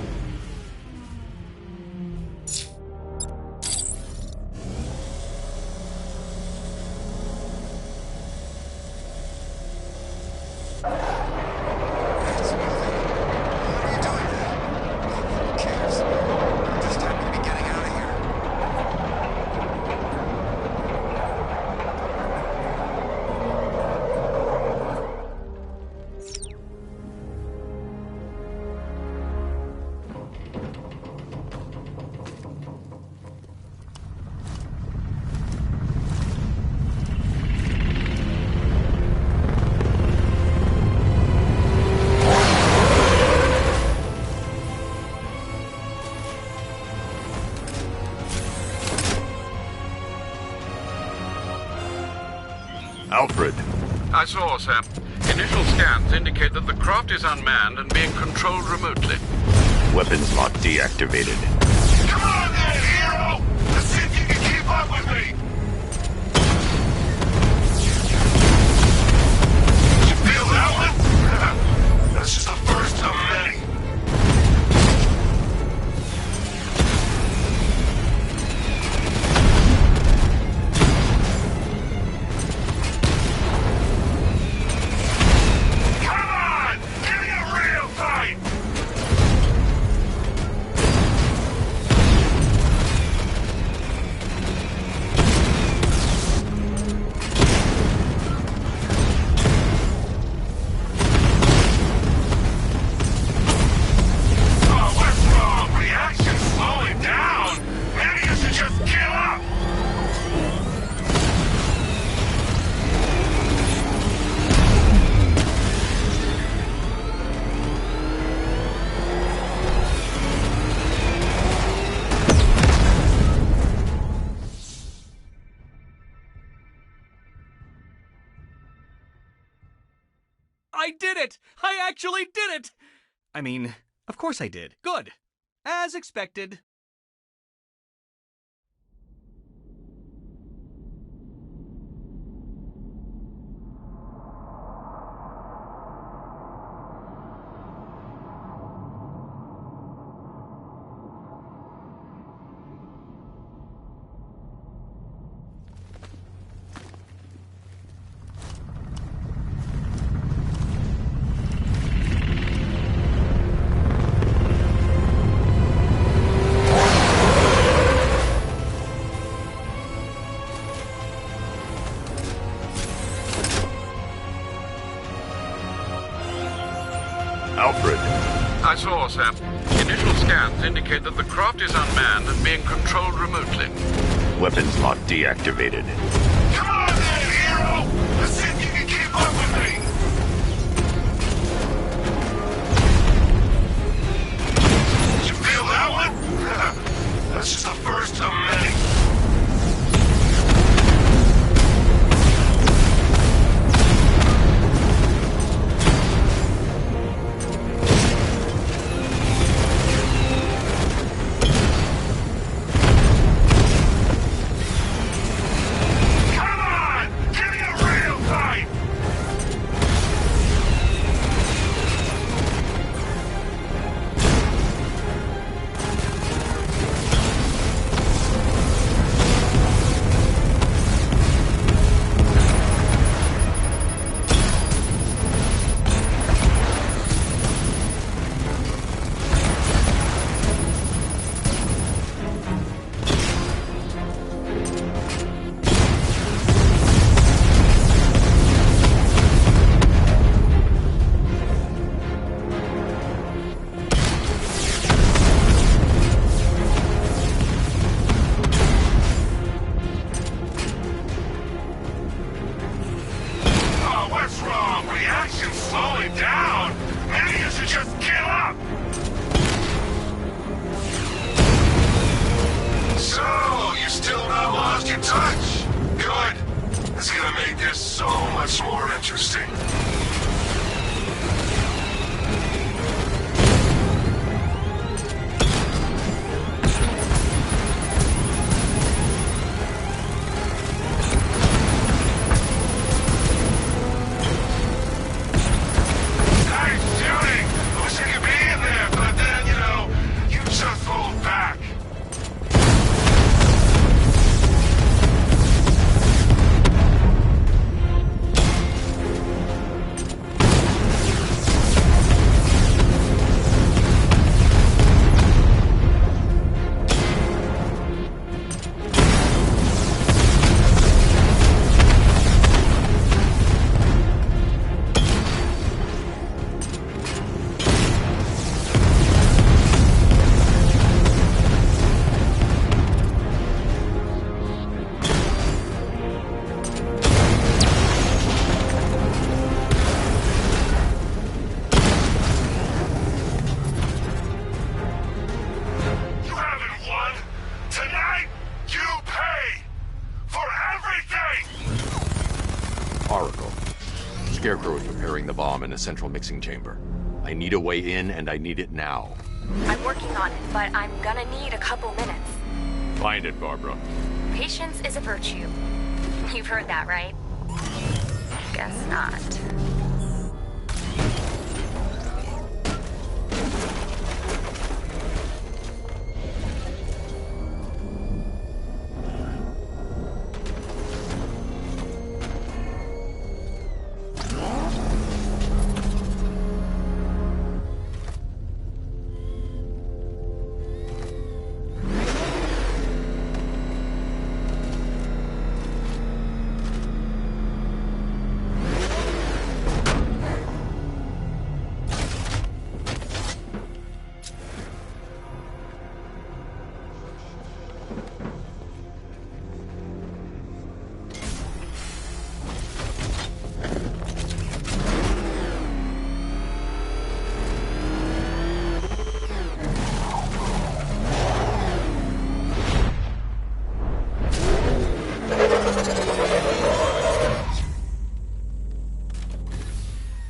Speaker 1: Alfred.
Speaker 2: I saw, sir. Initial scans indicate that the craft is unmanned and being controlled remotely.
Speaker 1: Weapons lock deactivated.
Speaker 5: Come on then, hero! Let's see if you can keep up with me! You feel that one? That's just the first of many.
Speaker 15: I did it! I actually did it! I mean, of course I did. Good. As expected.
Speaker 1: Alfred.
Speaker 2: I saw, sir. Initial scans indicate that the craft is unmanned and being controlled remotely.
Speaker 1: Weapons lock deactivated.
Speaker 5: Come on then, hero! Let's see if you can keep up with me! Did you feel that one? That's just the first of many.
Speaker 1: Scarecrow is preparing the bomb in a central mixing chamber. I need a way in, and I need it now.
Speaker 9: I'm working on it, but I'm gonna need a couple minutes.
Speaker 1: Find it, Barbara.
Speaker 9: Patience is a virtue. You've heard that, right? Guess not.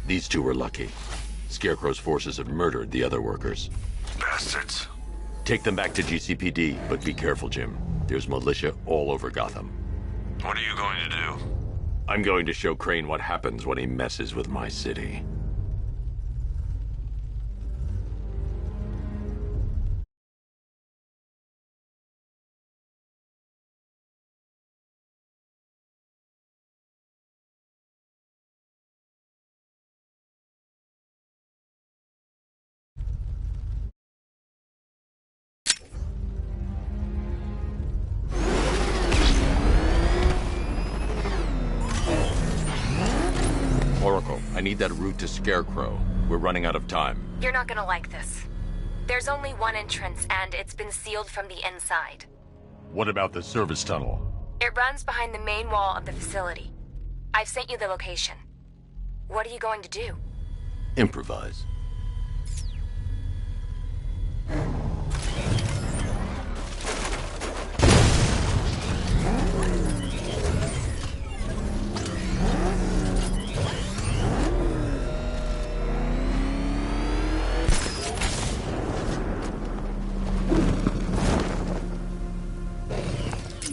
Speaker 1: These two were lucky. Scarecrow's forces have murdered the other workers.
Speaker 5: Bastards.
Speaker 1: Take them back to GCPD, but be careful, Jim. There's militia all over Gotham.
Speaker 5: What are you going to do?
Speaker 1: I'm going to show Crane what happens when he messes with my city. Oracle, I need that route to Scarecrow.
Speaker 13: We're running out of time.
Speaker 9: You're not gonna like this. There's only one entrance, and it's been sealed from the inside.
Speaker 1: What about the service tunnel?
Speaker 9: It runs behind the main wall of the facility. I've sent you the location. What are you going to do?
Speaker 1: Improvise.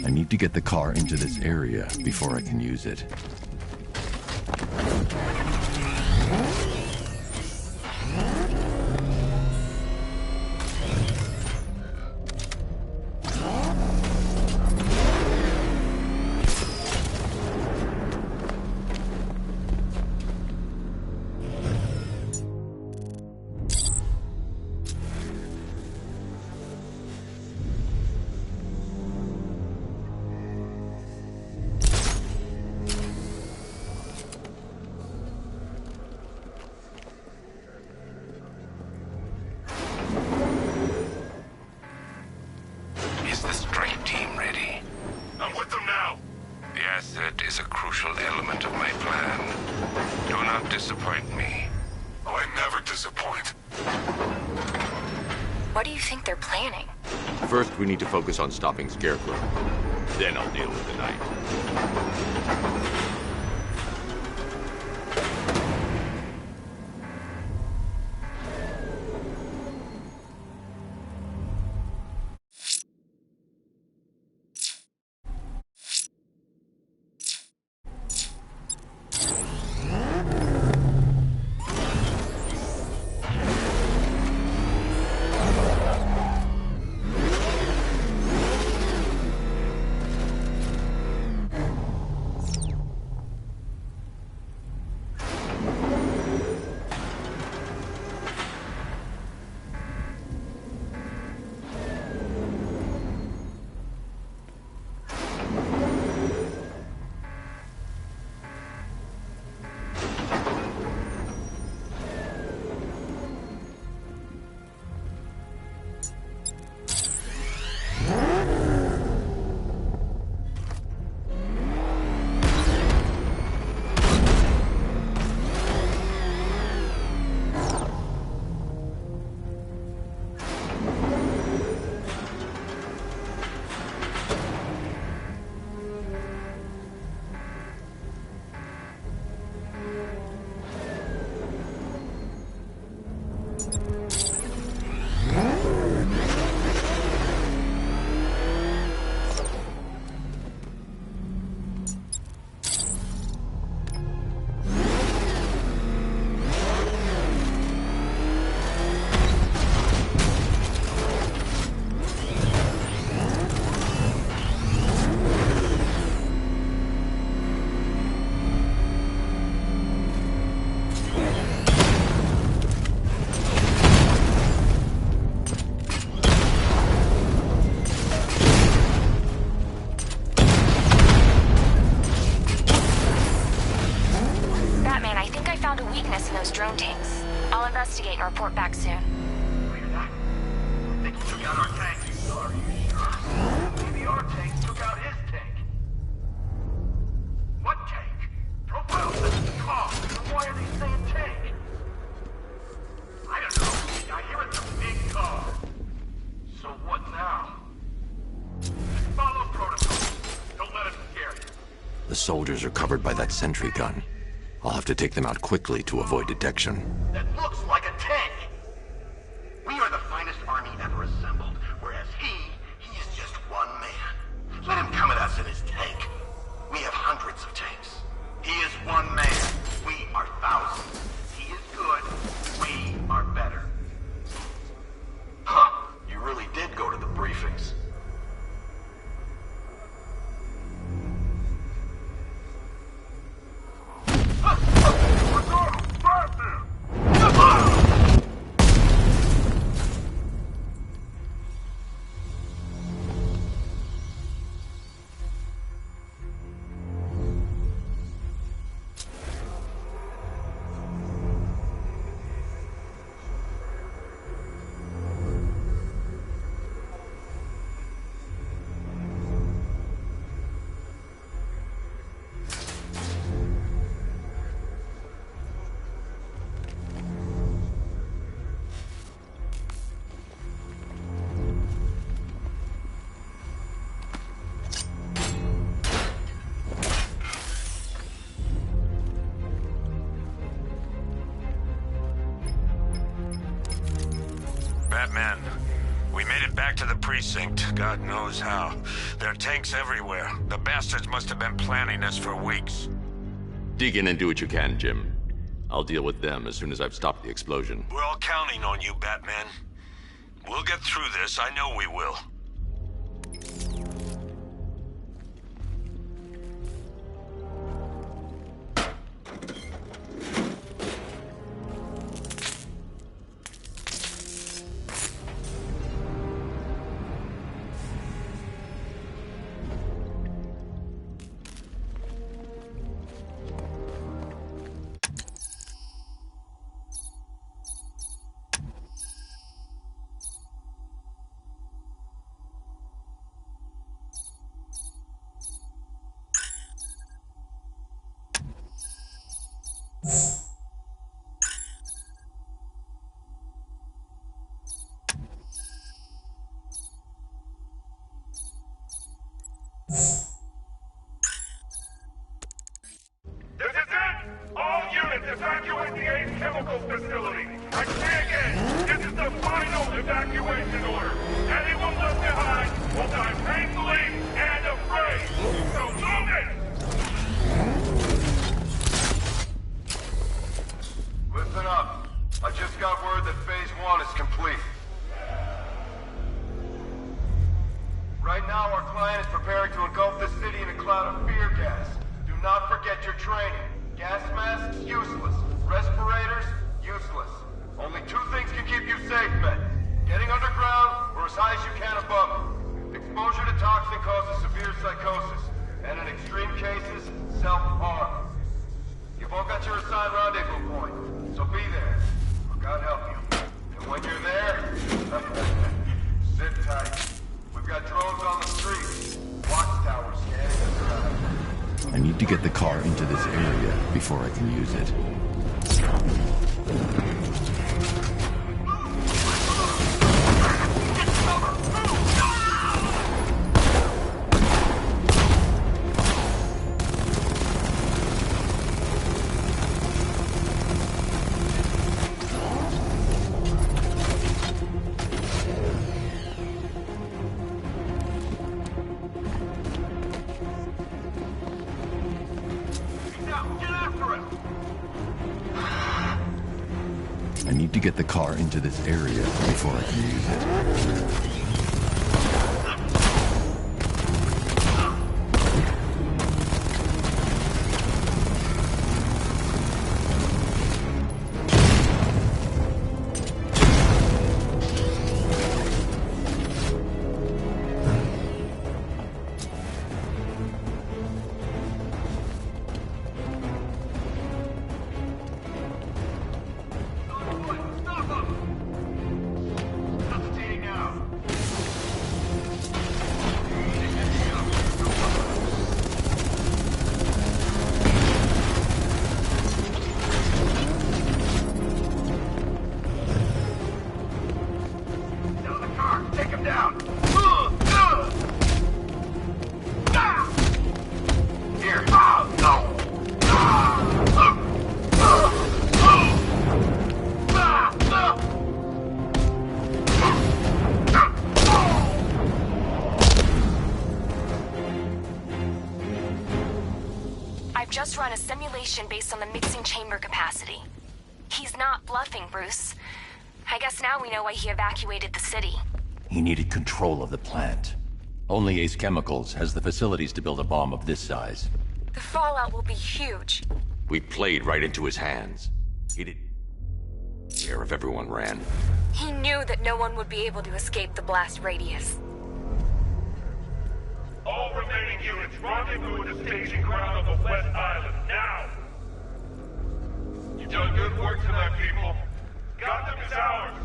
Speaker 1: I need to get the car into this area before I can use it.
Speaker 4: Is the strike team ready?
Speaker 5: I'm with them now.
Speaker 4: The asset is a crucial element of my plan. Do not disappoint me.
Speaker 5: Oh, I never disappoint.
Speaker 9: What do you think they're planning?
Speaker 13: First, we need to focus on stopping Scarecrow. Then I'll deal with the Knight.
Speaker 9: drone tanks. I'll investigate and report back soon.
Speaker 4: They took out our tank. Are you sure? Maybe our tank took out his tank. What tank? Profile says it's a car. Then why are they saying tank? I don't know. I hear it's a big car. So what now? Follow protocol. Don't let it scare you.
Speaker 1: The soldiers are covered by that sentry gun. I'll have to take them out quickly to avoid detection.
Speaker 4: That looks like a tank. We are the finest army ever assembled, whereas he is just one man. Let him come at us in his tank. We have hundreds of tanks. He is one man. We are thousands. He is good. We are better. Huh. You really did go to the briefings. We're going back there!
Speaker 8: Batman. We made it back to the precinct, God knows how. There are tanks everywhere. The bastards must have been planning this for weeks.
Speaker 13: Dig in and do what you can, Jim. I'll deal with them as soon as I've stopped the explosion.
Speaker 8: We're all counting on you, Batman. We'll get through this, I know we will.
Speaker 5: This is it! All units evacuate the Ace Chemicals facility! I say again, this is the final evacuation order! Anyone left behind will die painfully and afraid! So move it!
Speaker 16: Listen up. I just got word that Phase 1 is complete. Right now, our client is preparing to engulf the city in a cloud of fear gas. Do not forget your training. Gas masks, useless. Respirators, useless. Only two things can keep you safe, men. Getting underground, or as high as you can above it. Exposure to toxin causes severe psychosis, and in extreme cases, self-harm. You've all got your assigned rendezvous point, so be there. Or God help you. And when you're there, sit tight. We've got drones on the street. Watchtowers scanning the ground.
Speaker 1: I need to get the car into this area before I can use it. I need to get the car into this area before I can use it.
Speaker 9: Just run a simulation based on the mixing chamber capacity. He's not bluffing, Bruce. I guess now we know why he evacuated the city.
Speaker 1: He needed control of the plant. Only Ace Chemicals has the facilities to build a bomb of this size.
Speaker 9: The fallout will be huge.
Speaker 13: We played right into his hands. He didn't care if everyone ran.
Speaker 9: He knew that no one would be able to escape the blast radius.
Speaker 5: All remaining units rendezvous at the staging ground on the West Island, now! You've done good work tonight, people. Gotham is ours!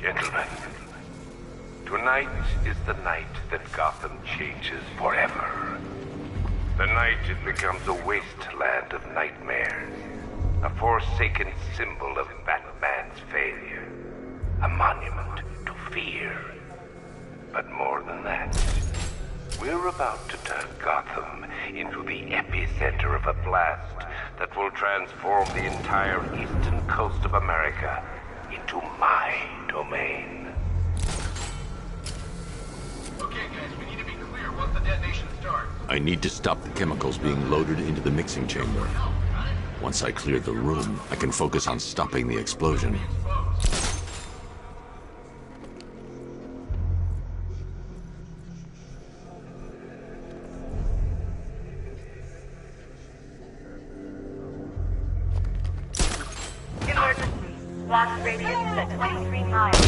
Speaker 3: Gentlemen, tonight is the night that Gotham changes forever. The night it becomes a wasteland of nightmares, a forsaken symbol of Batman's failure, a monument to fear. But more than that, we're about to turn Gotham into the epicenter of a blast that will transform the entire eastern coast of America into my domain.
Speaker 16: Okay, guys, we need to be clear once the detonation starts.
Speaker 1: I need to stop the chemicals being loaded into the mixing chamber. Once I clear the room, I can focus on stopping the explosion.
Speaker 17: Blast radius is at 23 miles.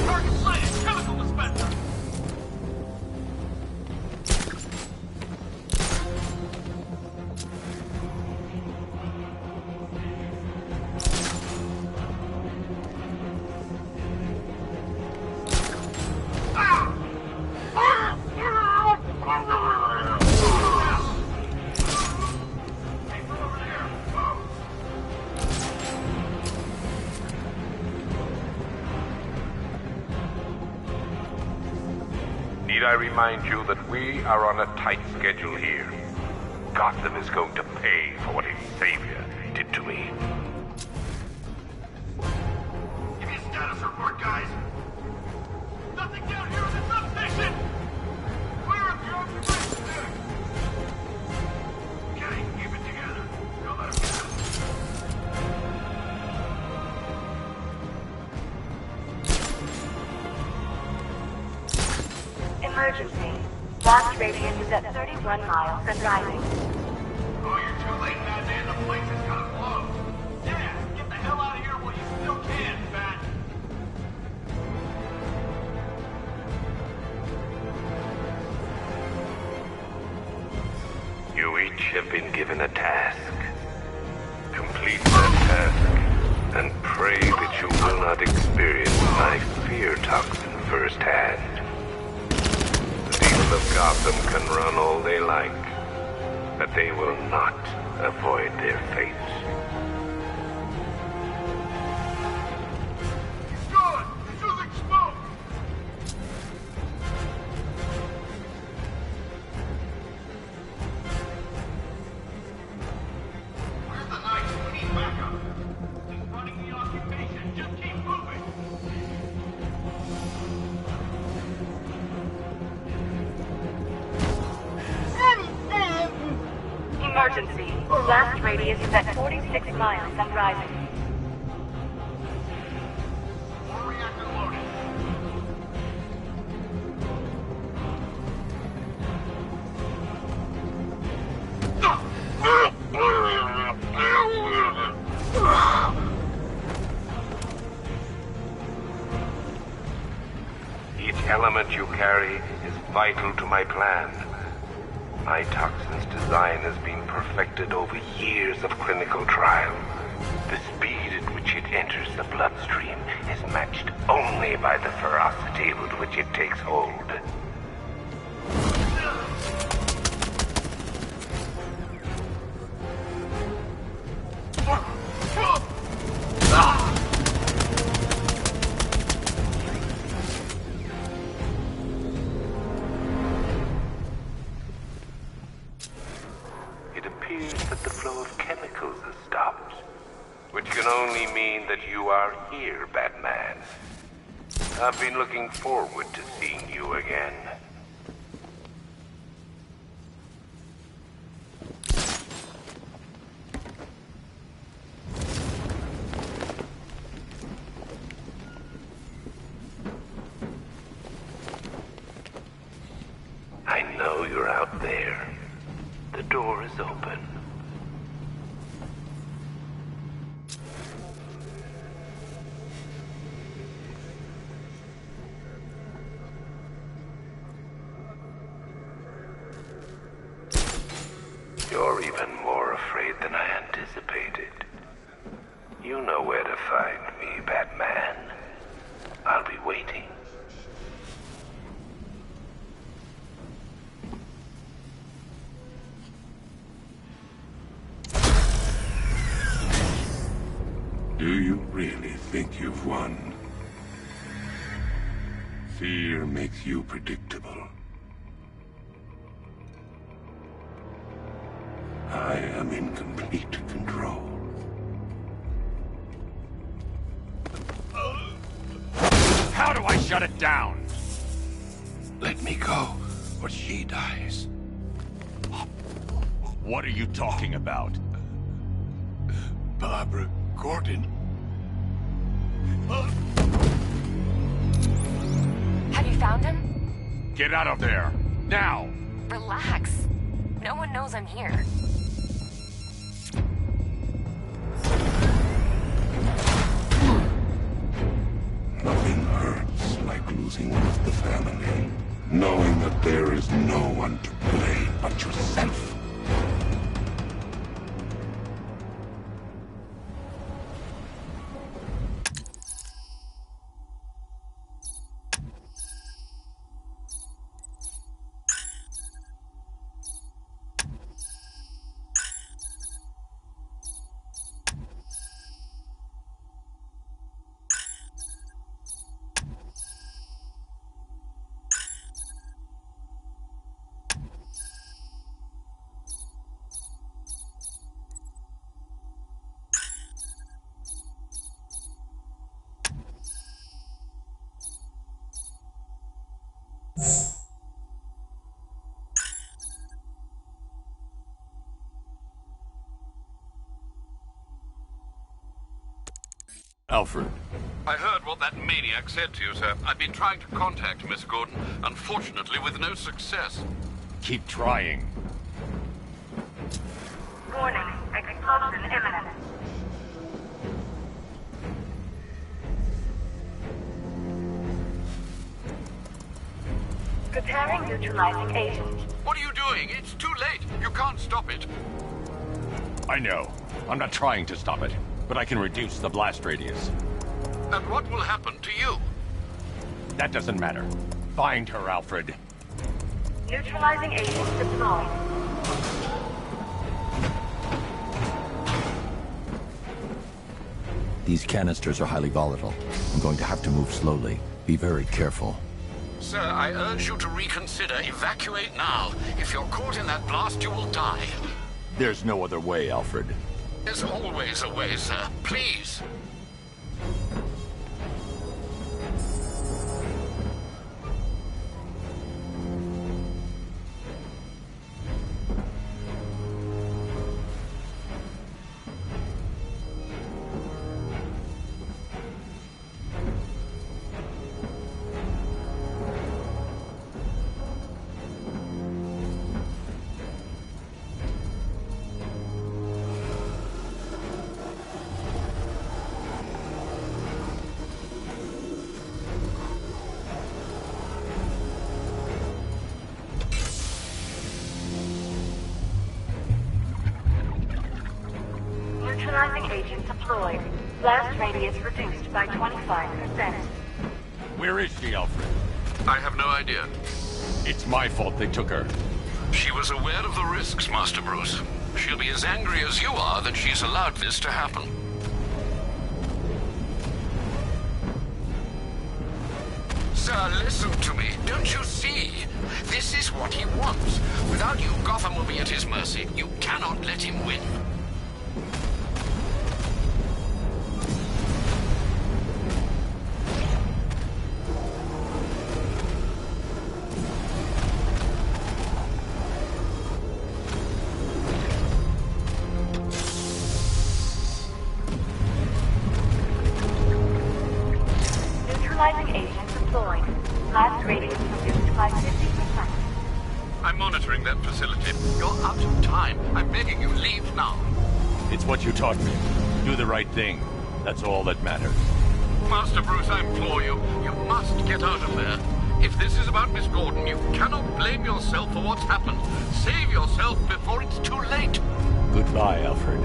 Speaker 16: Target sighted! Chemical dispenser!
Speaker 3: Need I remind you that we are on a tight schedule here? Gotham is going to pay for what its savior did to me.
Speaker 16: Give me a status report, guys. Nothing down here in the substation. Clear of your observation there. Okay, keep it together. Don't let him get
Speaker 17: Emergency. Blast radius is at 31 miles and rising.
Speaker 16: Oh, you're too late, Batman. The place is gonna blow. Yeah, get the hell out of here while you still can, Bat.
Speaker 3: You each have been given a task. Complete that task, and pray that you will not experience my fear toxin firsthand. The people of Gotham can run all they like, but they will not avoid their fate.
Speaker 16: Good! Using smoke! Where's the knife? We need backup. Just running the occupation. Just keep moving.
Speaker 17: Emergency. Blast radius is at 46 miles and rising.
Speaker 16: More reactor loaded.
Speaker 3: Each element you carry is vital to my plan. My toxin's design has been perfected over years of clinical trial. The speed at which it enters the bloodstream is matched only by the ferocity with which it takes hold. It appears that the flow of chemicals has stopped, which can only mean that you are here, Batman. I've been looking forward to seeing you again. I know you're out there. The door is open. You're even more afraid than I anticipated. You You know where to find me, Batman. I'll be waiting.
Speaker 5: Do you really think you've won? Fear makes you predictable. I am in complete control.
Speaker 13: How do I shut it down?
Speaker 5: Let me go, or she dies.
Speaker 13: What are you talking about?
Speaker 5: Barbara Gordon.
Speaker 9: Have you found him?
Speaker 13: Get out of there, now!
Speaker 9: Relax. No one knows I'm here.
Speaker 5: Nothing hurts like losing one of the family. Knowing that there is no one to blame but yourself.
Speaker 1: Alfred.
Speaker 2: I heard what that maniac said to you, sir. I've been trying to contact Miss Gordon, unfortunately with no success.
Speaker 13: Keep trying.
Speaker 17: Warning, explosion imminent. Preparing neutralizing agent.
Speaker 2: What are you doing? It's too late. You can't stop it.
Speaker 13: I know. I'm not trying to stop it, but I can reduce the blast radius.
Speaker 2: And what will happen to you?
Speaker 13: That doesn't matter. Find her, Alfred.
Speaker 17: Neutralizing agent deployed.
Speaker 1: These canisters are highly volatile. I'm going to have to move slowly. Be very careful.
Speaker 2: Sir, I urge you to reconsider. Evacuate now. If you're caught in that blast, you will die.
Speaker 1: There's no other way, Alfred.
Speaker 2: There's always a way, sir. Please.
Speaker 17: Neutralizing agent deployed. Blast radius reduced by 25%.
Speaker 13: Where is she, Alfred?
Speaker 2: I have no idea.
Speaker 13: It's my fault they took her.
Speaker 2: She was aware of the risks, Master Bruce. She'll be as angry as you are that she's allowed this to happen. Sir, listen to me. Don't you see? This is what he wants. Without you, Gotham will be at his mercy. You cannot let him win.
Speaker 17: Neutralizing agent deployed. Blast radius reduced by 50%.
Speaker 2: I'm monitoring that facility. You're out of time. I'm begging you, leave now.
Speaker 13: It's what you taught me. Do the right thing. That's all that matters.
Speaker 2: Master Bruce, I implore you. You must get out of there. If this is about Miss Gordon, you cannot blame yourself for what's happened. Save yourself before it's too late.
Speaker 1: Goodbye, Alfred.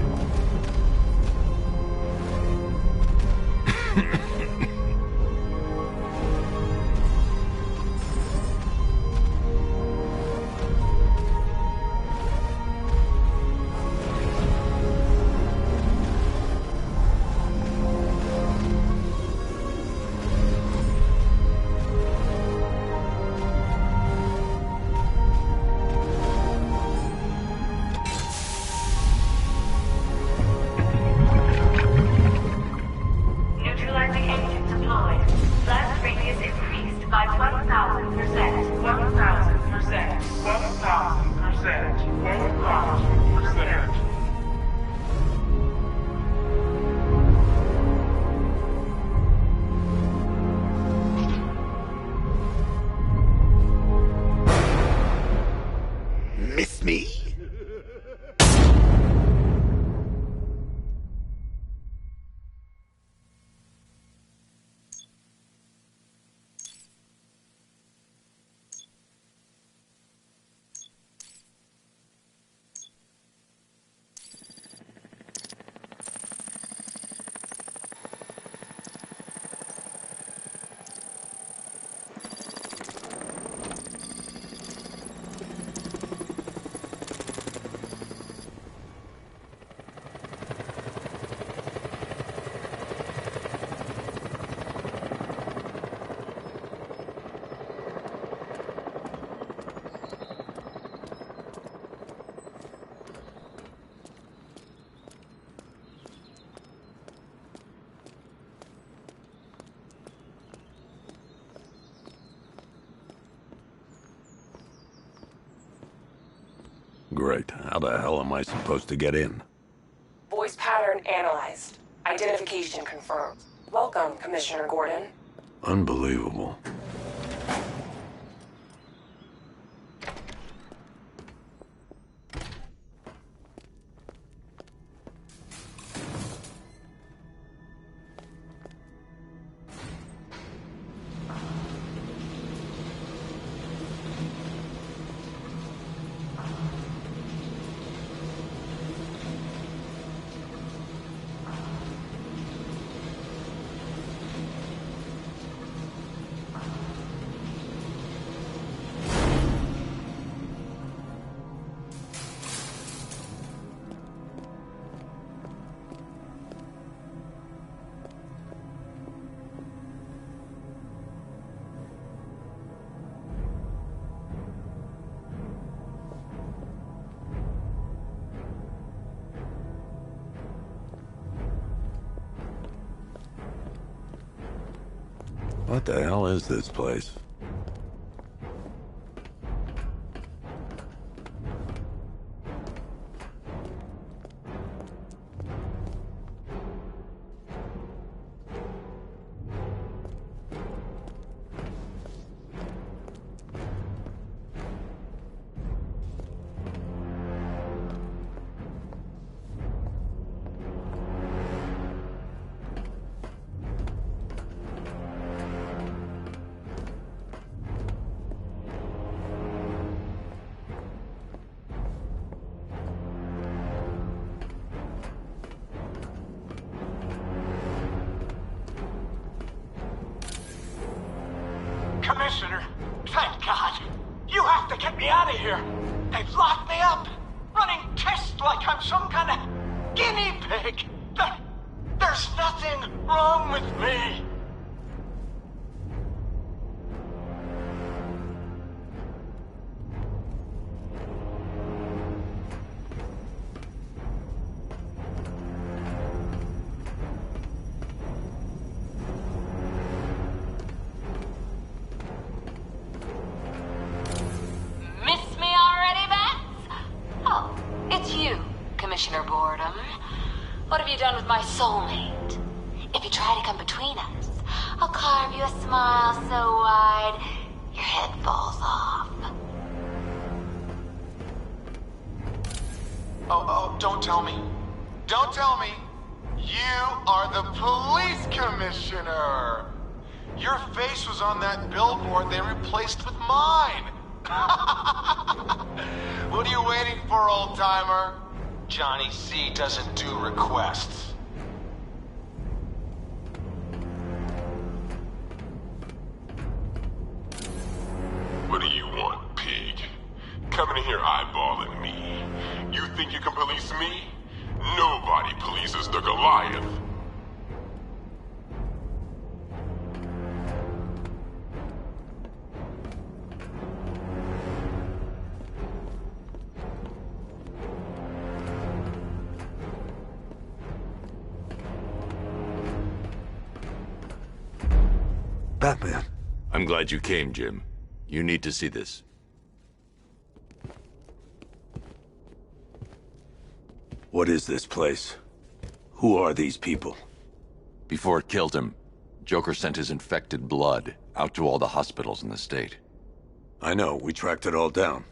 Speaker 3: Great. How the hell am I supposed to get in?
Speaker 18: Voice pattern analyzed. Identification confirmed. Welcome, Commissioner Gordon.
Speaker 3: Unbelievable. What the hell is this place?
Speaker 19: Commissioner, thank God. You have to get me out of here. They've locked me up, running tests like I'm some kind of guinea pig. There's nothing wrong with me.
Speaker 20: Commissioner Boredom. What have you done with my soulmate? If you try to come between us, I'll carve you a smile so wide, your head falls off.
Speaker 16: Oh, don't tell me. Don't tell me. You are the police commissioner. Your face was on that billboard they replaced with mine. What are you waiting for, old-timer? Johnny C doesn't do requests.
Speaker 5: think you can police me? Nobody polices the Goliath.
Speaker 1: Batman. I'm glad you came, Jim. You need to see this.
Speaker 21: What is this place? Who are these people?
Speaker 1: Before it killed him, Joker sent his infected blood out to all the hospitals in the state.
Speaker 21: I know, we tracked it all down.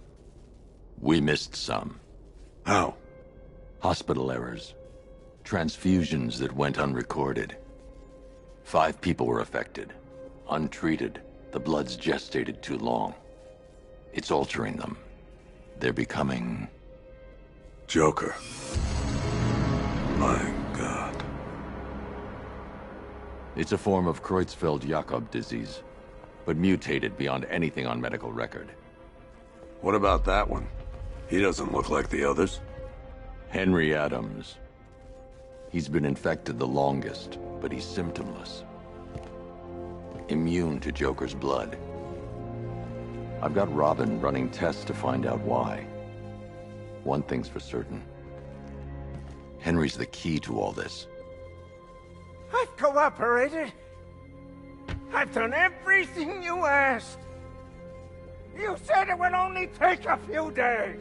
Speaker 1: We missed some.
Speaker 21: How?
Speaker 1: Hospital errors. Transfusions that went unrecorded. 5 people were affected. Untreated, the blood's gestated too long. It's altering them. They're becoming...
Speaker 21: Joker. My God.
Speaker 1: It's a form of Creutzfeldt-Jakob disease, but mutated beyond anything on medical record.
Speaker 21: What about that one? He doesn't look like the others.
Speaker 1: Henry Adams. He's been infected the longest, but he's symptomless. Immune to Joker's blood. I've got Robin running tests to find out why. One thing's for certain. Henry's the key to all this.
Speaker 19: I've cooperated. I've done everything you asked. You said it would only take a few days.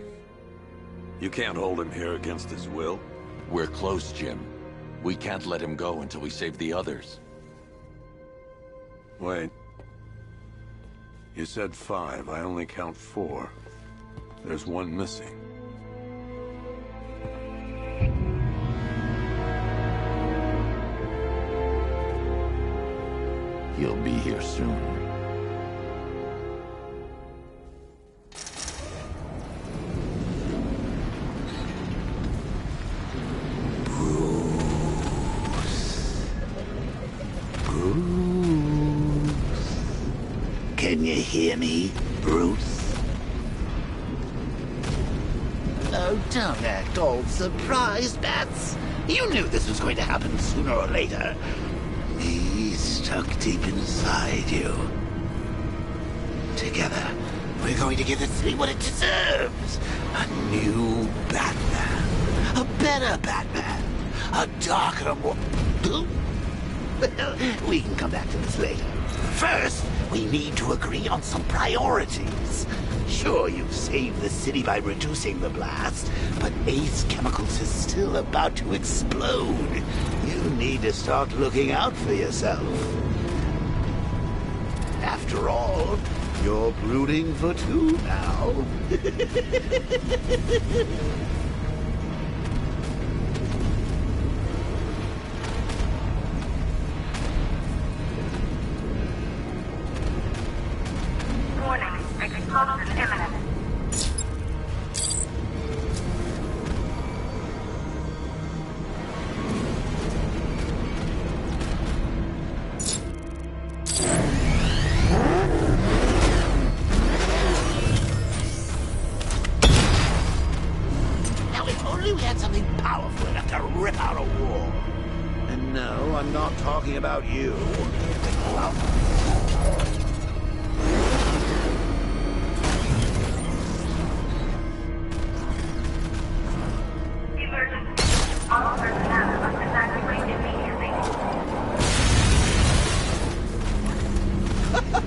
Speaker 21: You can't hold him here against his will.
Speaker 1: We're close, Jim. We can't let him go until we save the others.
Speaker 21: Wait. You said 5. I only count 4. There's one missing.
Speaker 1: He'll be here soon.
Speaker 22: Can you hear me, Bruce? Oh, don't act all surprised, Bats. You knew this was going to happen sooner or later. Me stuck deep inside you. Together, we're going to give the city what it deserves. A new Batman. A better Batman. A darker, more... Well, we can come back to this later. First, we need to agree on some priorities. Sure, you've saved the city by reducing the blast, but Ace Chemicals is still about to explode. You need to start looking out for yourself. After all, you're brooding for 2 now.
Speaker 17: Explosion imminent.
Speaker 22: Now, if only we had something powerful enough to rip out a wall. And no, I'm not talking about you.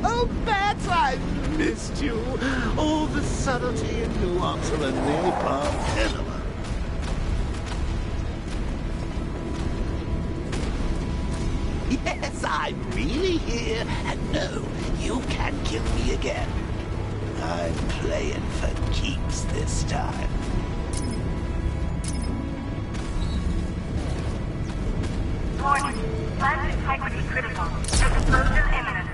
Speaker 22: Oh, Bats, I've missed you. All the subtlety and nuance of a napalm enema. Yes, I'm really here, and no, you can't kill me again. I'm playing for keeps this time.
Speaker 17: Warning. Plant integrity critical. Explosion imminent.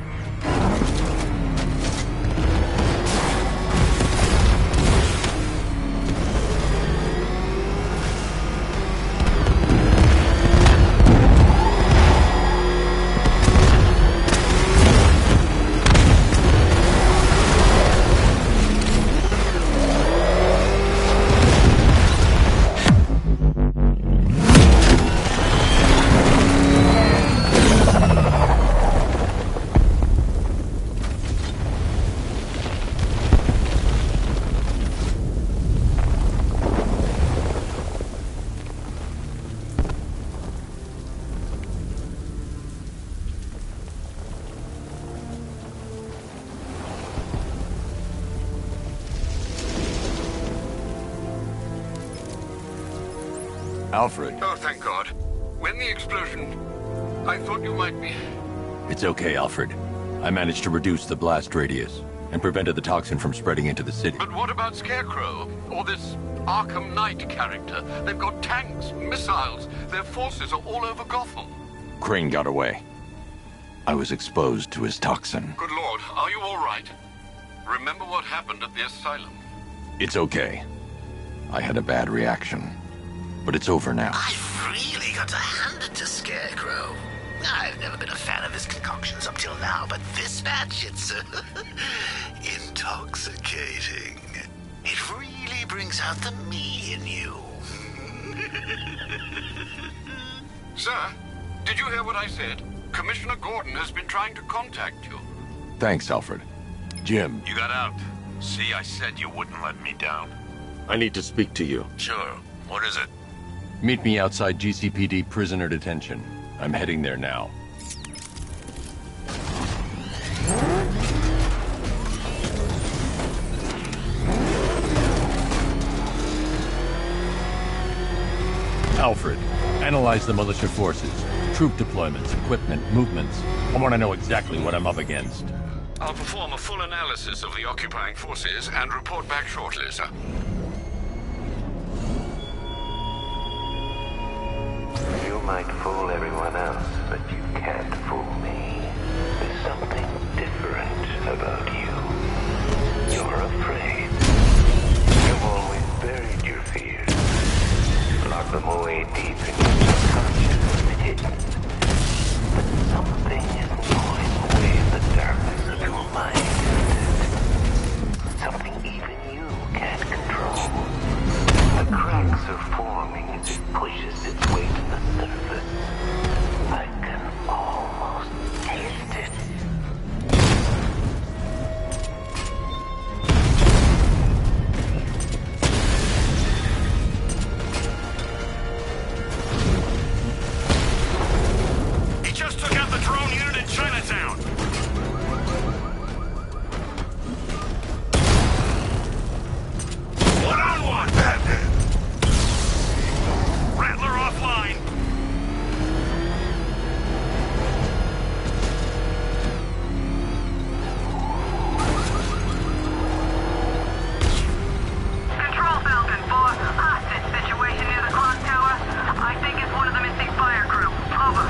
Speaker 1: Alfred.
Speaker 2: Oh, thank God. When the explosion... I thought you might be...
Speaker 1: It's okay, Alfred. I managed to reduce the blast radius and prevented the toxin from spreading into the city.
Speaker 2: But what about Scarecrow? Or this Arkham Knight character? They've got tanks, missiles. Their forces are all over Gotham.
Speaker 1: Crane got away. I was exposed to his toxin.
Speaker 2: Good Lord, are you all right? Remember what happened at the asylum?
Speaker 1: It's okay. I had a bad reaction. But it's over now.
Speaker 22: I've really got to hand it to Scarecrow. I've never been a fan of his concoctions up till now, but this batch, it's intoxicating. It really brings out the me in you.
Speaker 2: Sir, did you hear what I said? Commissioner Gordon has been trying to contact you.
Speaker 1: Thanks, Alfred. Jim.
Speaker 8: You got out. See, I said you wouldn't let me down.
Speaker 1: I need to speak to you.
Speaker 8: Sure. What is it?
Speaker 1: Meet me outside GCPD prisoner detention. I'm heading there now. Alfred, analyze the militia forces, troop deployments, equipment, movements. I want to know exactly what I'm up against.
Speaker 2: I'll perform a full analysis of the occupying forces and report back shortly, sir.
Speaker 3: You might fool everyone else, but you can't fool me. There's something different about you. You're afraid. You've always buried your fears. Locked them away deep in your subconscious and hidden. But something is gnawing away in the darkness of your mind. Something even you can't control. The cracks are forming as it pushes its way to the surface. I can almost taste it.
Speaker 10: He just took out the drone unit in Chinatown. One-on-one, Batman. Rattler offline.
Speaker 6: Control Falcon 4, hostage situation near the clock tower. I think it's one of the missing fire crew. Over.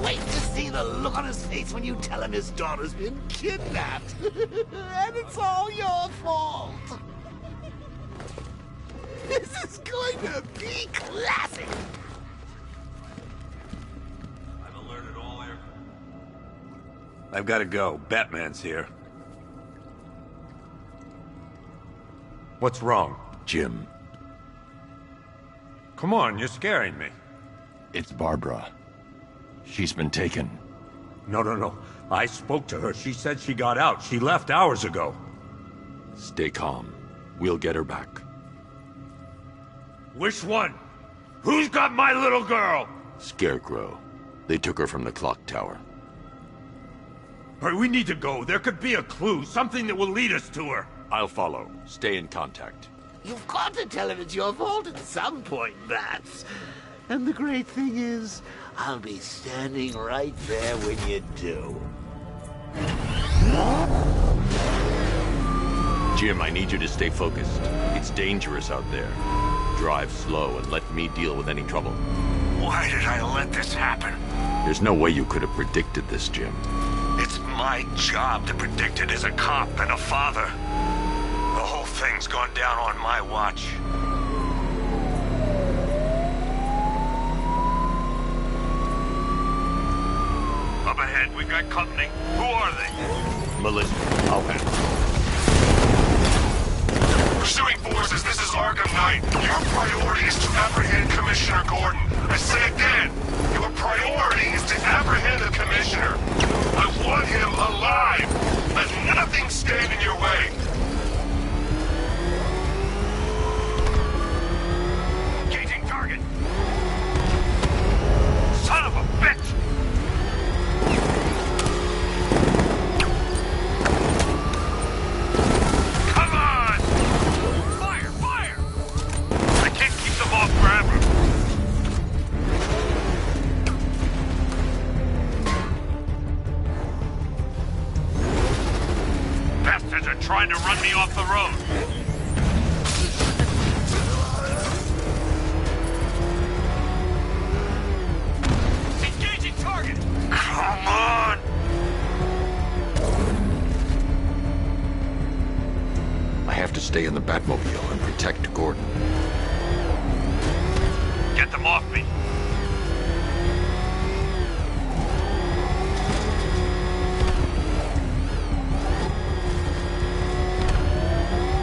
Speaker 22: Wait to see the look on his face when you tell him his daughter's been kidnapped. And it's all your fault. This is going to be classic.
Speaker 8: I've alerted all air.
Speaker 21: I've got to go. Batman's here. What's wrong?
Speaker 1: Jim.
Speaker 21: Come on, you're scaring me.
Speaker 1: It's Barbara. She's been taken.
Speaker 21: No. I spoke to her. She said she got out. She left hours ago.
Speaker 1: Stay calm. We'll get her back.
Speaker 21: Which one? Who's got my little girl?
Speaker 1: Scarecrow. They took her from the clock tower.
Speaker 21: All right, we need to go. There could be a clue, something that will lead us to her.
Speaker 1: I'll follow. Stay in contact.
Speaker 22: You've got to tell him it's your fault at some point, Bats. And the great thing is, I'll be standing right there when you do.
Speaker 1: Jim, I need you to stay focused. It's dangerous out there. Drive slow and let me deal with any trouble.
Speaker 8: Why did I let this happen?
Speaker 1: There's no way you could have predicted this, Jim.
Speaker 8: It's my job to predict it as a cop and a father. The whole thing's gone down on my watch. Up ahead, we've got company. Who are they?
Speaker 1: Melissa, I'll handle it.
Speaker 5: Pursuing forces, this is Arkham Knight. Your priority is to apprehend Commissioner Gordon. I say again, your priority is to apprehend the Commissioner. I want him alive. Let nothing stand in your way.
Speaker 10: Engaging target. Son of a bitch! trying to run me off the road. Engaging target!
Speaker 8: Come on!
Speaker 1: I have to stay in the Batmobile and protect Gordon.
Speaker 10: Get them off me.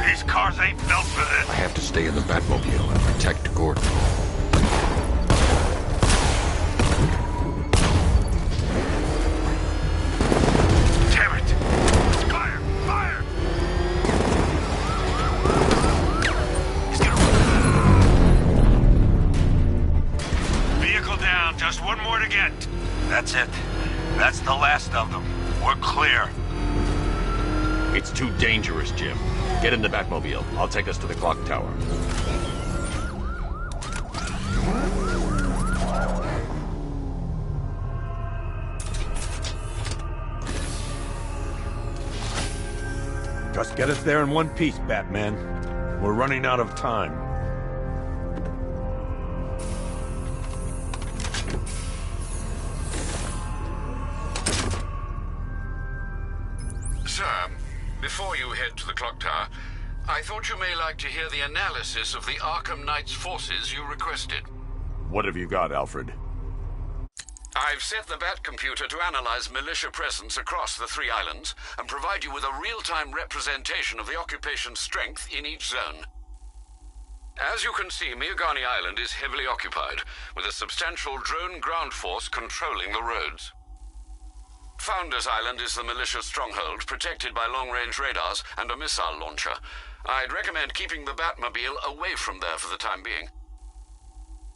Speaker 10: These cars ain't built for this.
Speaker 1: I have to stay in the Batmobile and protect Gordon.
Speaker 10: Damn it! Fire! Fire! Vehicle down. Just one more to get.
Speaker 8: That's it. That's the last of them. We're clear.
Speaker 13: It's too dangerous, Jim. Get in the Batmobile. I'll take us to the clock tower.
Speaker 21: Just get us there in one piece, Batman. We're running out of time.
Speaker 2: Sir, before you head to the clock tower, I thought you may like to hear the analysis of the Arkham Knight's forces you requested.
Speaker 21: What have you got, Alfred?
Speaker 2: I've set the Bat computer to analyze militia presence across the 3 islands and provide you with a real-time representation of the occupation's strength in each zone. As you can see, Miagani Island is heavily occupied, with a substantial drone ground force controlling the roads. Founders Island is the militia stronghold, protected by long-range radars and a missile launcher. I'd recommend keeping the Batmobile away from there for the time being.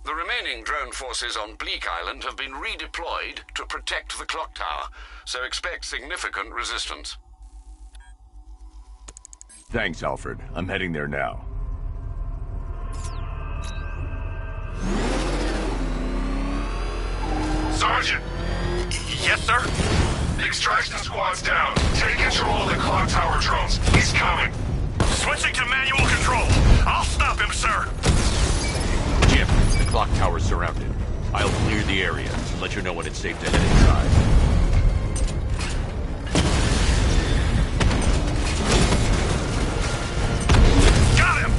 Speaker 2: The remaining drone forces on Bleak Island have been redeployed to protect the clock tower, so expect significant resistance.
Speaker 1: Thanks, Alfred. I'm heading there now.
Speaker 5: Sergeant!
Speaker 10: Yes, sir?
Speaker 5: The extraction squad's down. Take control of the clock tower drones. He's coming.
Speaker 10: Switching to manual control. I'll stop him, sir.
Speaker 13: Jim, the clock tower's surrounded. I'll clear the area and let you know when it's safe to head inside.
Speaker 10: Got him!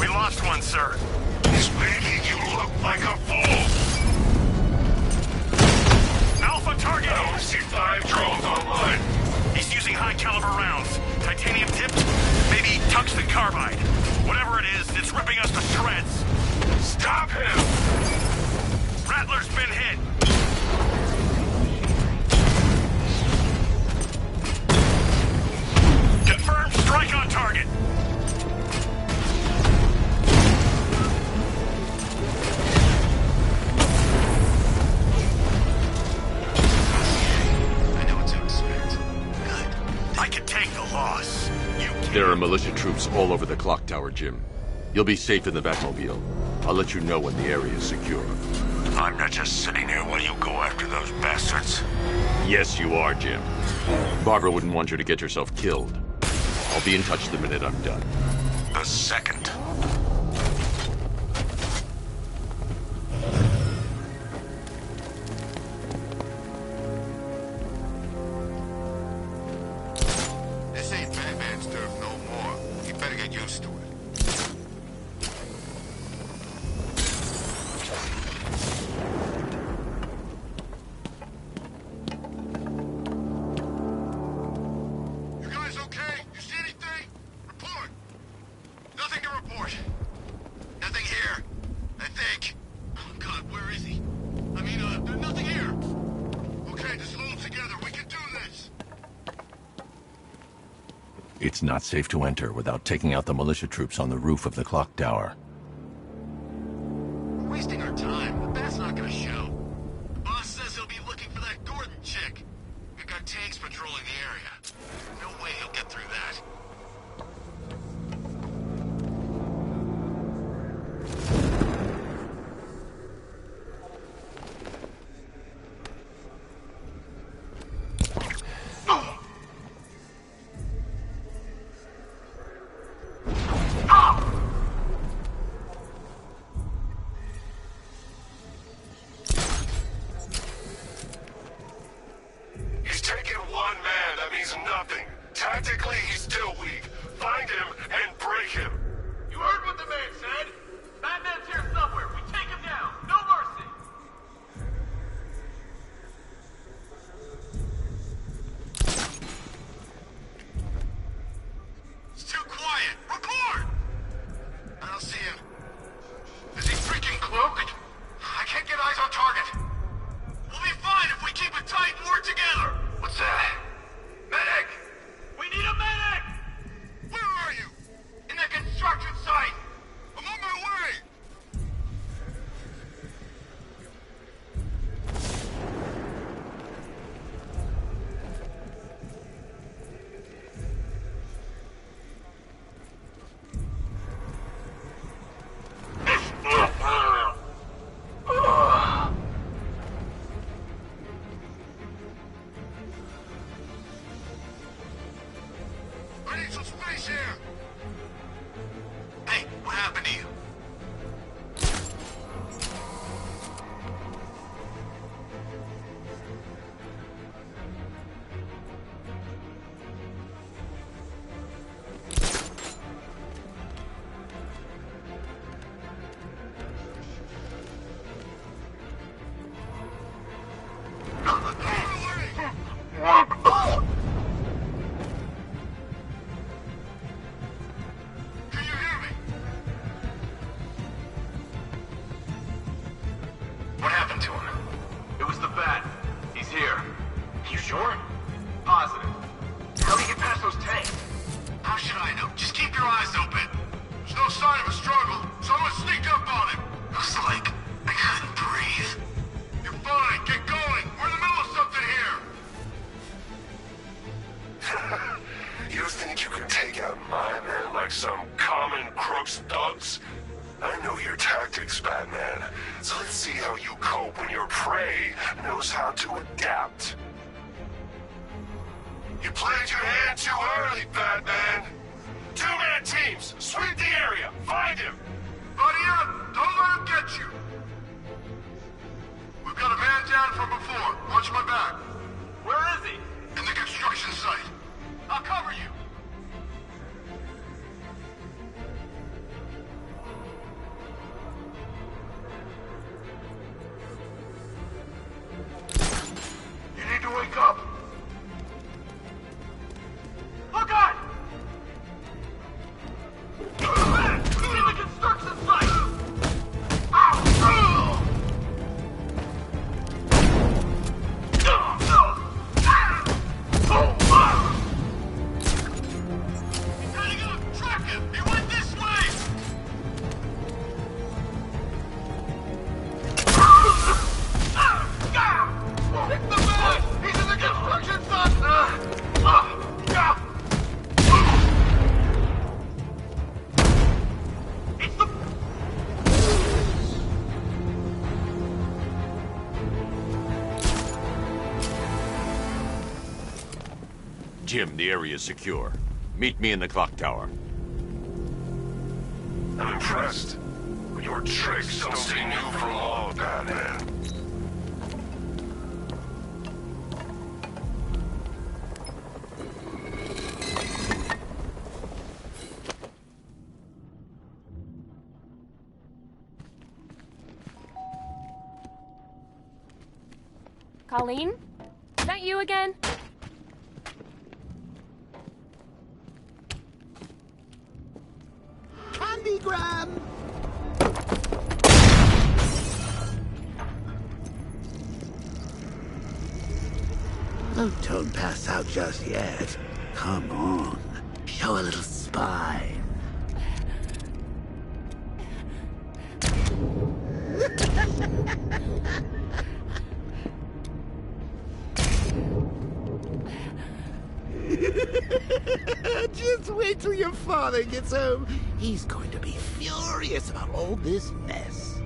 Speaker 10: We lost one, sir.
Speaker 5: He's making you look like a fool.
Speaker 10: Alpha target!
Speaker 5: I only see 5 drones online.
Speaker 10: He's using high-caliber rounds. Titanium tipped? Maybe tungsten carbide. Whatever it is, it's ripping us to shreds.
Speaker 5: Stop him!
Speaker 10: Rattler's been hit. Confirmed strike on target.
Speaker 4: I know what to expect. Good.
Speaker 10: I can take the loss. You can't.
Speaker 13: There are militia troops all over the clock tower, Jim. You'll be safe in the Batmobile. I'll let you know when the area is secure.
Speaker 8: I'm not just sitting here while you go after those bastards.
Speaker 13: Yes, you are, Jim. Barbara wouldn't want you to get yourself killed. I'll be in touch the minute I'm done.
Speaker 8: The second.
Speaker 4: This ain't Batman's turf no more. You better get used to it. You guys okay? You see anything? Report. Nothing to report. Nothing here. I think. Oh God, where is he? I mean, there's nothing here. Okay, just hold together. We can do this.
Speaker 1: It's not safe to enter without taking out the militia troops on the roof of the clock tower.
Speaker 4: We're wasting our time. The Bat's not gonna show. The boss says he'll be looking for that Gordon chick. We've got tanks patrolling the area. No way he'll get through that.
Speaker 5: he's nothing. Tactically, he's still weak. Find him and break him.
Speaker 16: You heard what the man said? Batman's here somewhere. We take him down. No mercy.
Speaker 4: It's too quiet. Report! I don't see him. Is he freaking cloaked? I can't get eyes on target. We'll be fine if we keep it tight and work together. What's that? Medic! We need a medic! Where are you? In the construction site! I'm on my way! I need some space here! Hey, what happened to you? What happened to him?
Speaker 16: It was the Bat. He's here. You sure? Positive. How did he get past those tanks?
Speaker 4: How should I know? Just keep your eyes open. There's no sign of a struggle. Someone sneaked up on him. It was like I couldn't breathe. You're fine. Get going. We're in the middle of something here.
Speaker 5: You think you can take out my men like some common crooks thugs? I know your tactics, Batman. So let's see how you cope when your prey knows how to adapt. You played your hand too early, Batman. Two-man teams, sweep the area, find him.
Speaker 4: Buddy up! Don't let him get you! We've got a man down from before. Watch my back.
Speaker 16: Where is he?
Speaker 4: In the construction site.
Speaker 16: I'll cover you.
Speaker 4: You need to wake up.
Speaker 16: Look out! He's in the construction site!
Speaker 4: He's heading up! Track him! He went this way!
Speaker 16: It's the man! He's in the construction site! It's the...
Speaker 13: Jim, the area is secure. Meet me in the clock tower.
Speaker 5: I'm impressed. But your tricks don't seem new from all, Batman.
Speaker 9: Colleen? Is that you again?
Speaker 22: Candygram! Oh, don't pass out just yet. Come on. Show a little spine. Just wait till your father gets home. He's going to be furious about all this mess.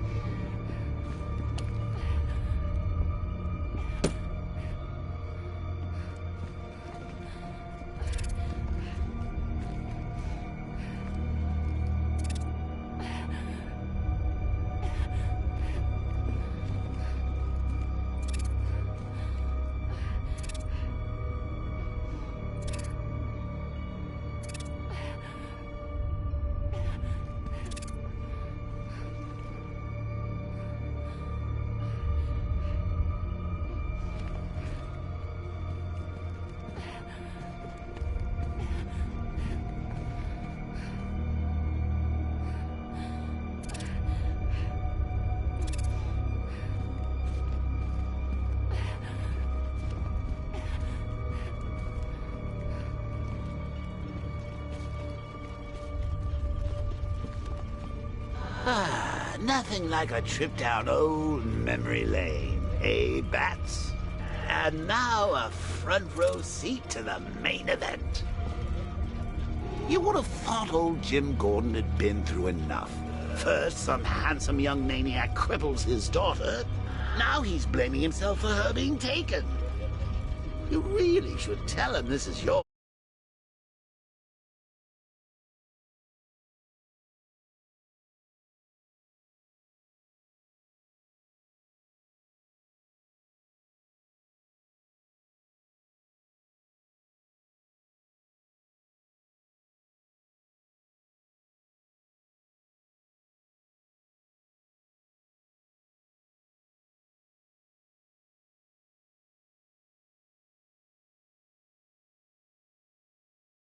Speaker 22: Nothing like a trip down old memory lane, eh, Bats? And now a front row seat to the main event. You would have thought old Jim Gordon had been through enough. First, some handsome young maniac cripples his daughter. Now he's blaming himself for her being taken. You really should tell him this is your